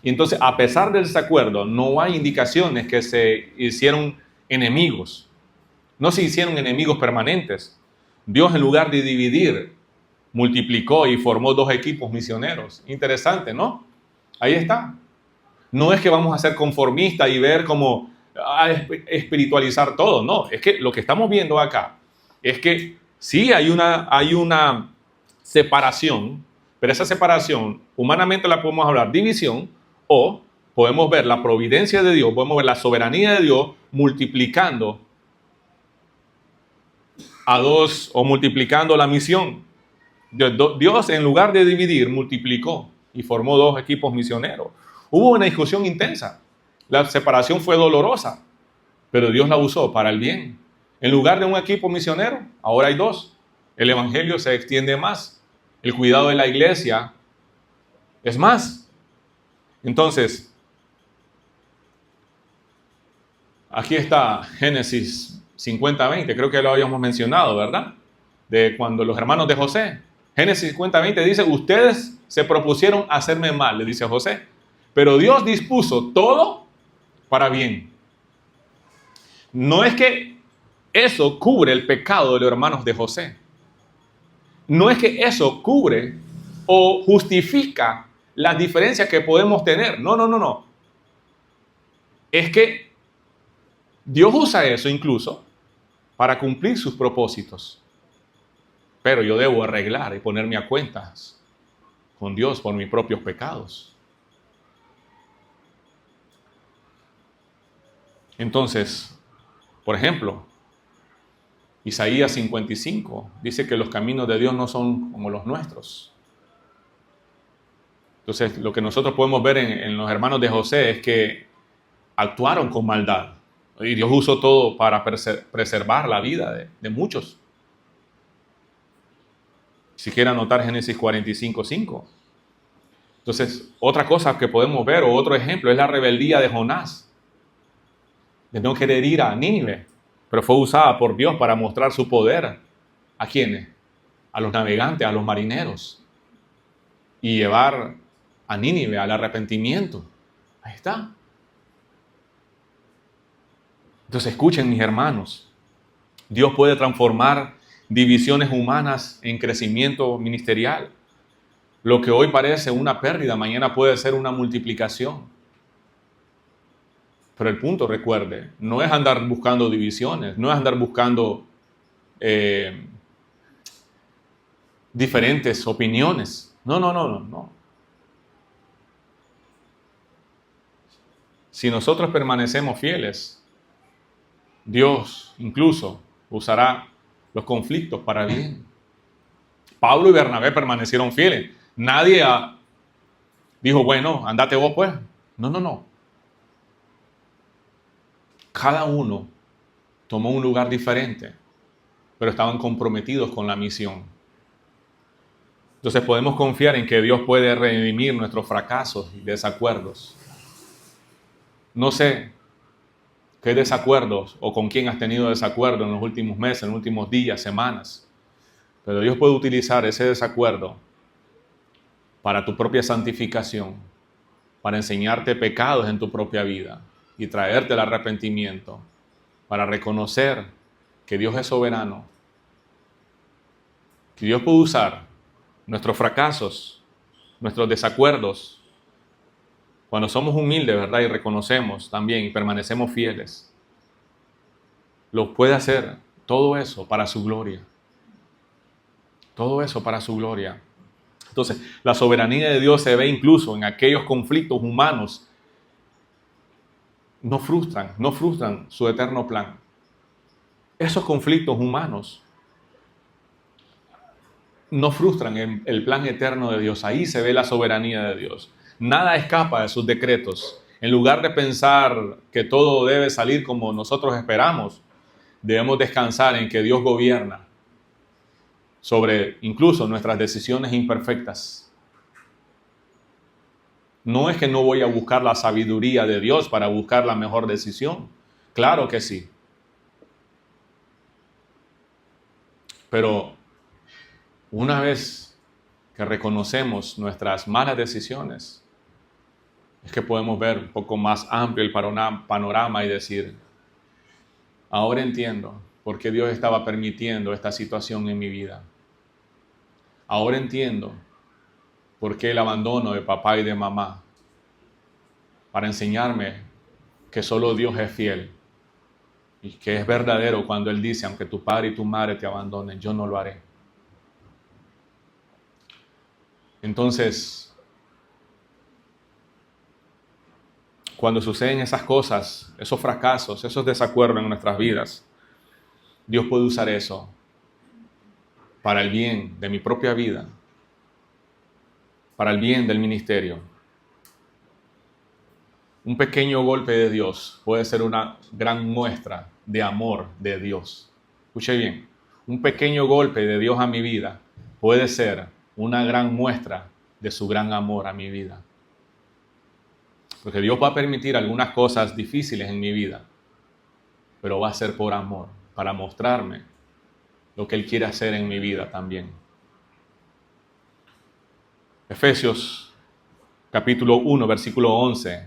Y entonces, a pesar del desacuerdo, no hay indicaciones que se hicieron enemigos. No se hicieron enemigos permanentes. Dios, en lugar de dividir, multiplicó y formó dos equipos misioneros. Interesante, ¿no? Ahí está. No es que vamos a ser conformistas y ver cómo espiritualizar todo. No, es que lo que estamos viendo acá es que sí hay una separación, pero esa separación humanamente la podemos hablar división, o podemos ver la providencia de Dios, podemos ver la soberanía de Dios multiplicando a dos o multiplicando la misión. Dios, en lugar de dividir, multiplicó y formó dos equipos misioneros. Hubo una discusión intensa. La separación fue dolorosa, pero Dios la usó para el bien. En lugar de un equipo misionero, ahora hay dos. El evangelio se extiende más. El cuidado de la iglesia es más. Entonces, aquí está Génesis 50:20, creo que lo habíamos mencionado, ¿verdad? De cuando los hermanos de José. Génesis 50:20 dice, ustedes se propusieron hacerme mal, le dice a José, pero Dios dispuso todo para bien. No es que eso cubre el pecado de los hermanos de José. No es que eso cubre o justifica las diferencias que podemos tener. No. Es que Dios usa eso incluso para cumplir sus propósitos. Pero yo debo arreglar y ponerme a cuentas con Dios por mis propios pecados. Entonces, por ejemplo, Isaías 55 dice que los caminos de Dios no son como los nuestros. Entonces, lo que nosotros podemos ver en los hermanos de José es que actuaron con maldad. Y Dios usó todo para preservar la vida de muchos. Si quieren anotar Génesis 45:5. Entonces, otra cosa que podemos ver, o otro ejemplo, es la rebeldía de Jonás. De no querer ir a Nínive. Pero fue usada por Dios para mostrar su poder. ¿A quiénes? A los navegantes, a los marineros. Y llevar a Nínive al arrepentimiento. Ahí está. Entonces escuchen, mis hermanos, Dios puede transformar divisiones humanas en crecimiento ministerial. Lo que hoy parece una pérdida, mañana puede ser una multiplicación. Pero el punto, recuerde, no es andar buscando divisiones, no es andar buscando diferentes opiniones. No. Si nosotros permanecemos fieles, Dios incluso usará los conflictos para bien. Pablo y Bernabé permanecieron fieles. Nadie dijo, bueno, andate vos pues. No. Cada uno tomó un lugar diferente, pero estaban comprometidos con la misión. Entonces podemos confiar en que Dios puede redimir nuestros fracasos y desacuerdos. No sé qué desacuerdos o con quién has tenido desacuerdo en los últimos meses, en los últimos días, semanas, pero Dios puede utilizar ese desacuerdo para tu propia santificación, para enseñarte pecados en tu propia vida y traerte el arrepentimiento, para reconocer que Dios es soberano, que Dios puede usar nuestros fracasos, nuestros desacuerdos, cuando somos humildes, ¿verdad? Y reconocemos también y permanecemos fieles, lo puede hacer todo eso para su gloria. Todo eso para su gloria. Entonces, la soberanía de Dios se ve incluso en aquellos conflictos humanos. No frustran su eterno plan. Esos conflictos humanos no frustran el plan eterno de Dios. Ahí se ve la soberanía de Dios. Nada escapa de sus decretos. En lugar de pensar que todo debe salir como nosotros esperamos, debemos descansar en que Dios gobierna sobre incluso nuestras decisiones imperfectas. No es que no voy a buscar la sabiduría de Dios para buscar la mejor decisión. Claro que sí. Pero una vez que reconocemos nuestras malas decisiones, es que podemos ver un poco más amplio el panorama y decir, ahora entiendo por qué Dios estaba permitiendo esta situación en mi vida. Ahora entiendo por qué el abandono de papá y de mamá, para enseñarme que solo Dios es fiel y que es verdadero cuando Él dice, aunque tu padre y tu madre te abandonen, yo no lo haré. Entonces, cuando suceden esas cosas, esos fracasos, esos desacuerdos en nuestras vidas, Dios puede usar eso para el bien de mi propia vida, para el bien del ministerio. Un pequeño golpe de Dios puede ser una gran muestra de amor de Dios. Escuche bien, un pequeño golpe de Dios a mi vida puede ser una gran muestra de su gran amor a mi vida. Porque Dios va a permitir algunas cosas difíciles en mi vida, pero va a ser por amor, para mostrarme lo que Él quiere hacer en mi vida también. Efesios capítulo 1, versículo 11,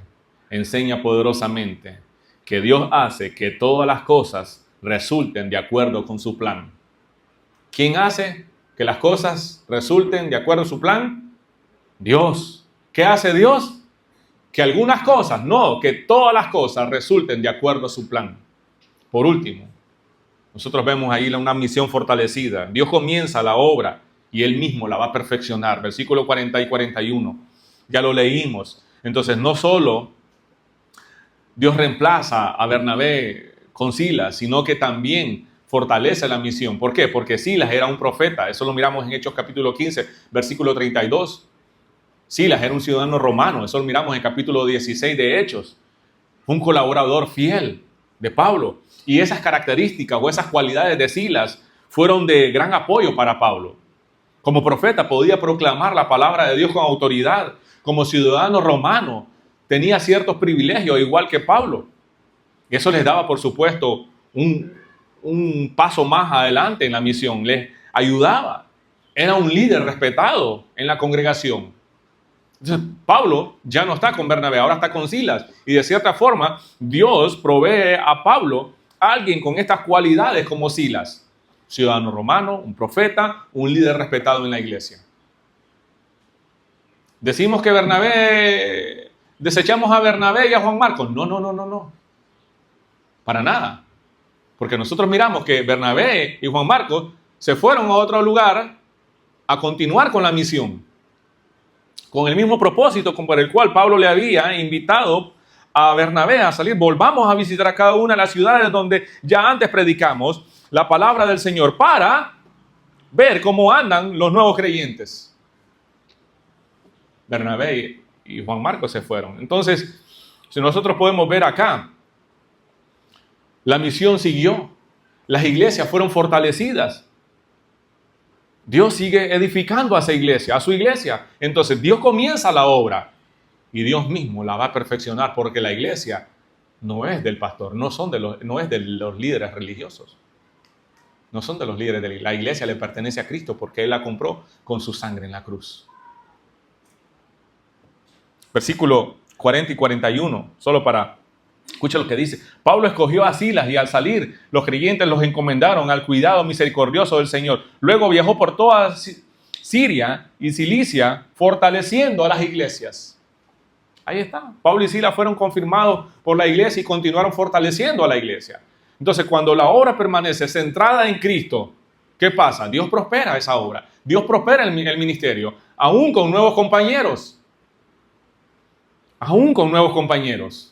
enseña poderosamente que Dios hace que todas las cosas resulten de acuerdo con su plan. ¿Quién hace que las cosas resulten de acuerdo a su plan? Dios. ¿Qué hace Dios? Que algunas cosas, no, que todas las cosas resulten de acuerdo a su plan. Por último, nosotros vemos ahí una misión fortalecida. Dios comienza la obra y Él mismo la va a perfeccionar. Versículo 40 y 41. Ya lo leímos. Entonces, no solo Dios reemplaza a Bernabé con Silas, sino que también fortalece la misión. ¿Por qué? Porque Silas era un profeta. Eso lo miramos en Hechos capítulo 15, versículo 32. Silas era un ciudadano romano. Eso lo miramos en capítulo 16 de Hechos. Un colaborador fiel de Pablo. Y esas características o esas cualidades de Silas fueron de gran apoyo para Pablo. Como profeta podía proclamar la palabra de Dios con autoridad. Como ciudadano romano tenía ciertos privilegios, igual que Pablo. Y eso les daba, por supuesto, un paso más adelante en la misión. Les ayudaba. Era un líder respetado en la congregación. Entonces, Pablo ya no está con Bernabé, ahora está con Silas. Y de cierta forma, Dios provee a Pablo a alguien con estas cualidades como Silas. Ciudadano romano, un profeta, un líder respetado en la iglesia. Decimos que Bernabé, desechamos a Bernabé y a Juan Marcos. No. Para nada. Porque nosotros miramos que Bernabé y Juan Marcos se fueron a otro lugar a continuar con la misión, con el mismo propósito por el cual Pablo le había invitado a Bernabé a salir. Volvamos a visitar a cada una de las ciudades donde ya antes predicamos la palabra del Señor para ver cómo andan los nuevos creyentes. Bernabé y Juan Marcos se fueron. Entonces, si nosotros podemos ver acá, la misión siguió, las iglesias fueron fortalecidas. Dios sigue edificando a esa iglesia, a su iglesia. Entonces Dios comienza la obra y Dios mismo la va a perfeccionar, porque la iglesia no es del pastor, no es de los líderes religiosos. No son de los líderes de la iglesia, le pertenece a Cristo porque Él la compró con su sangre en la cruz. Versículo 40 y 41, solo para... Escucha lo que dice. Pablo escogió a Silas y al salir los creyentes los encomendaron al cuidado misericordioso del Señor. Luego viajó por toda Siria y Cilicia fortaleciendo a las iglesias. Ahí está. Pablo y Silas fueron confirmados por la iglesia y continuaron fortaleciendo a la iglesia. Entonces, cuando la obra permanece centrada en Cristo, ¿qué pasa? Dios prospera esa obra. Dios prospera el ministerio, aún con nuevos compañeros. Aún con nuevos compañeros.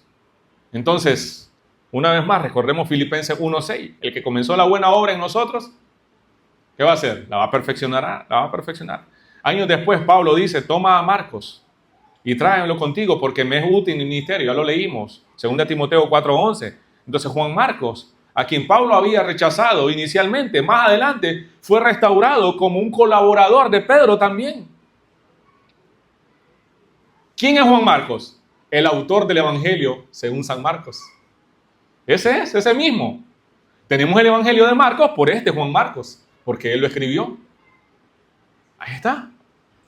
Entonces, una vez más, recordemos Filipenses 1:6. El que comenzó la buena obra en nosotros, ¿qué va a hacer? La va a perfeccionar. Años después, Pablo dice, toma a Marcos y tráemelo contigo porque me es útil en el ministerio. Ya lo leímos, 2 Timoteo 4:11. Entonces, Juan Marcos, a quien Pablo había rechazado inicialmente, más adelante fue restaurado como un colaborador de Pedro también. ¿Quién es Juan Marcos? El autor del Evangelio según San Marcos. Ese mismo. Tenemos el Evangelio de Marcos por Juan Marcos, porque él lo escribió. Ahí está.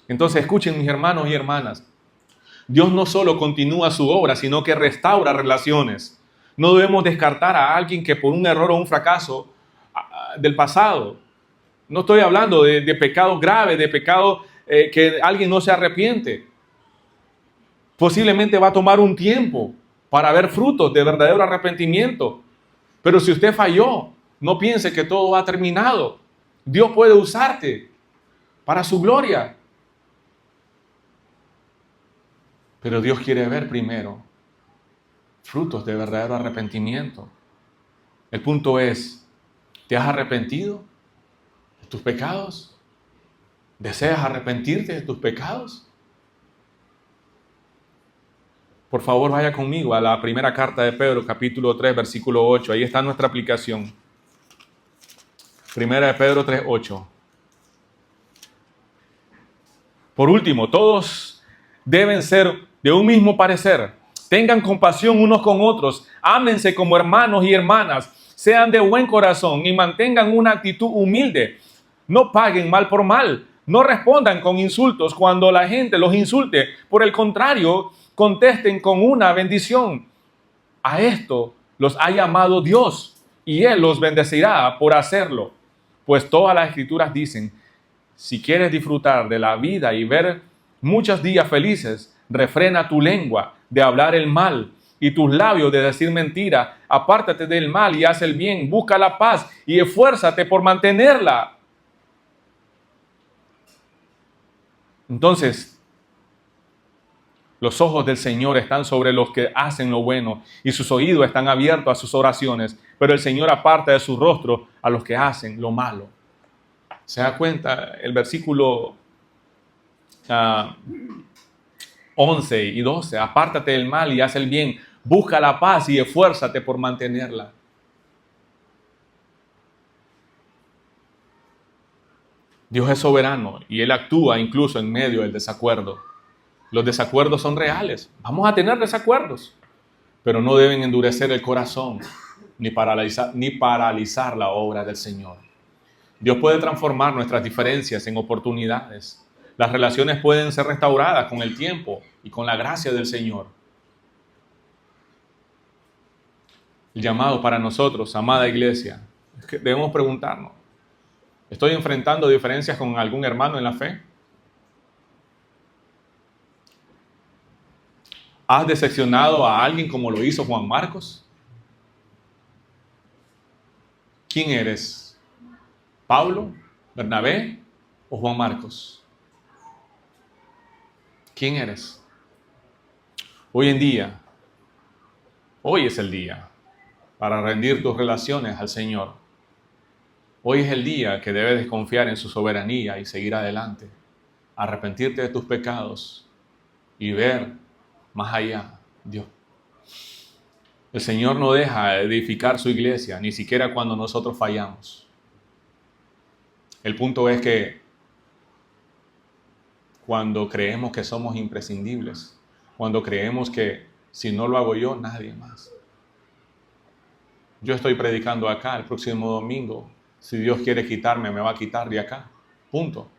Entonces escuchen, mis hermanos y hermanas. Dios no solo continúa su obra, sino que restaura relaciones. No debemos descartar a alguien que por un error o un fracaso del pasado. No estoy hablando de pecados graves, de pecados que alguien no se arrepiente. Posiblemente va a tomar un tiempo para ver frutos de verdadero arrepentimiento. Pero si usted falló, no piense que todo ha terminado. Dios puede usarte para su gloria. Pero Dios quiere ver primero frutos de verdadero arrepentimiento. El punto es, ¿te has arrepentido de tus pecados? ¿Deseas arrepentirte de tus pecados? Por favor, vaya conmigo a la primera carta de Pedro, capítulo 3, versículo 8. Ahí está nuestra aplicación. Primera de Pedro 3, 8. Por último, todos deben ser de un mismo parecer. Tengan compasión unos con otros. Ámense como hermanos y hermanas. Sean de buen corazón y mantengan una actitud humilde. No paguen mal por mal. No respondan con insultos cuando la gente los insulte. Por el contrario, contesten con una bendición. A esto los ha llamado Dios y Él los bendecirá por hacerlo. Pues todas las escrituras dicen, si quieres disfrutar de la vida y ver muchos días felices, refrena tu lengua de hablar el mal y tus labios de decir mentira. Apártate del mal y haz el bien. Busca la paz y esfuérzate por mantenerla. Entonces, los ojos del Señor están sobre los que hacen lo bueno y sus oídos están abiertos a sus oraciones, pero el Señor aparta de su rostro a los que hacen lo malo. ¿Se da cuenta? El versículo 11 y 12. Apártate del mal y haz el bien. Busca la paz y esfuérzate por mantenerla. Dios es soberano y Él actúa incluso en medio del desacuerdo. Los desacuerdos son reales. Vamos a tener desacuerdos, pero no deben endurecer el corazón ni paralizar la obra del Señor. Dios puede transformar nuestras diferencias en oportunidades Las relaciones pueden ser restauradas con el tiempo y con la gracia del Señor. El llamado para nosotros, amada iglesia, es que debemos preguntarnos, ¿estoy enfrentando diferencias con algún hermano en la fe? ¿Has decepcionado a alguien como lo hizo Juan Marcos? ¿Quién eres? ¿Pablo, Bernabé o Juan Marcos? ¿Quién eres? Hoy en día, hoy es el día para rendir tus relaciones al Señor. Hoy es el día que debes desconfiar en su soberanía y seguir adelante, arrepentirte de tus pecados y ver más allá, Dios. El Señor no deja edificar su iglesia, ni siquiera cuando nosotros fallamos. El punto es que cuando creemos que somos imprescindibles, cuando creemos que si no lo hago yo, nadie más. Yo estoy predicando acá el próximo domingo. Si Dios quiere quitarme, me va a quitar de acá. Punto.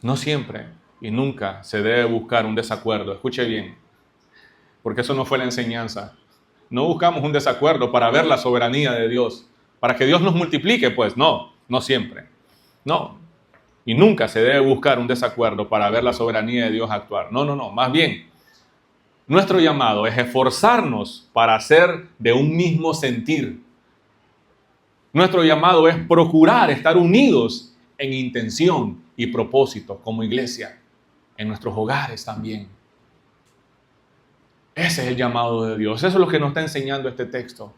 No siempre y nunca se debe buscar un desacuerdo. Escuche bien, porque eso no fue la enseñanza. No buscamos un desacuerdo para ver la soberanía de Dios, para que Dios nos multiplique, pues no siempre. No, y nunca se debe buscar un desacuerdo para ver la soberanía de Dios actuar. No, más bien, nuestro llamado es esforzarnos para ser de un mismo sentir. Nuestro llamado es procurar estar unidos en intención y propósito como iglesia, en nuestros hogares también. Ese es el llamado de Dios. Eso es lo que nos está enseñando este texto.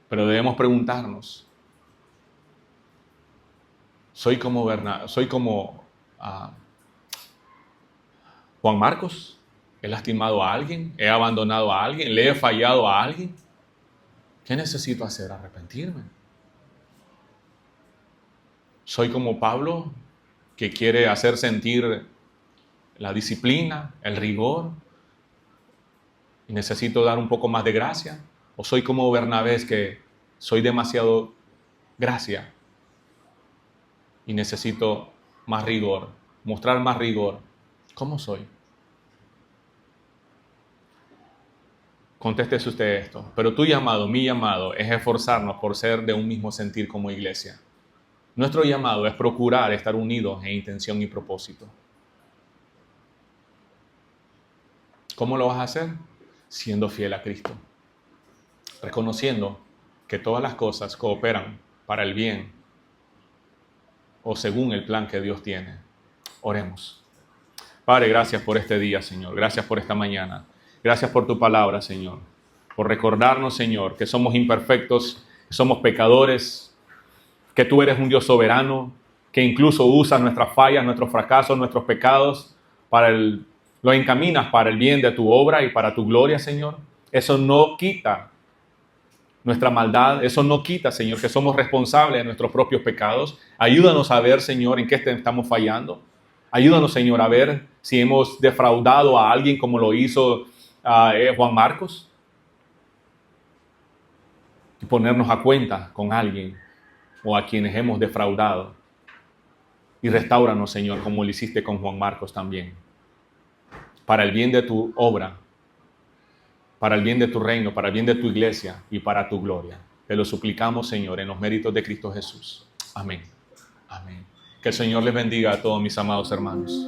Pero debemos preguntarnos, ¿soy como Juan Marcos? ¿He lastimado a alguien? ¿He abandonado a alguien? ¿Le he fallado a alguien? ¿Qué necesito hacer? Arrepentirme. ¿Soy como Pablo, que quiere hacer sentir la disciplina, el rigor, y necesito dar un poco más de gracia? ¿O soy como Bernabé, que soy demasiado gracia y necesito más rigor, mostrar más rigor? ¿Cómo soy? Contéstese usted esto. Pero tu llamado, mi llamado, es esforzarnos por ser de un mismo sentir como iglesia. Nuestro llamado es procurar estar unidos en intención y propósito. ¿Cómo lo vas a hacer? Siendo fiel a Cristo. Reconociendo que todas las cosas cooperan para el bien o según el plan que Dios tiene. Oremos. Padre, gracias por este día, Señor. Gracias por esta mañana. Gracias por tu palabra, Señor. Por recordarnos, Señor, que somos imperfectos, que somos pecadores, que tú eres un Dios soberano, que incluso usas nuestras fallas, nuestros fracasos, nuestros pecados, lo encaminas para el bien de tu obra y para tu gloria, Señor. Eso no quita nuestra maldad, eso no quita, Señor, que somos responsables de nuestros propios pecados. Ayúdanos a ver, Señor, en qué estamos fallando. Ayúdanos, Señor, a ver si hemos defraudado a alguien como lo hizo Juan Marcos, y ponernos a cuenta con alguien o a quienes hemos defraudado. Y restáuranos, Señor, como lo hiciste con Juan Marcos también, para el bien de tu obra, para el bien de tu reino, para el bien de tu iglesia y para tu gloria. Te lo suplicamos, Señor, en los méritos de Cristo Jesús. Amén. Amén. Que el Señor les bendiga a todos mis amados hermanos.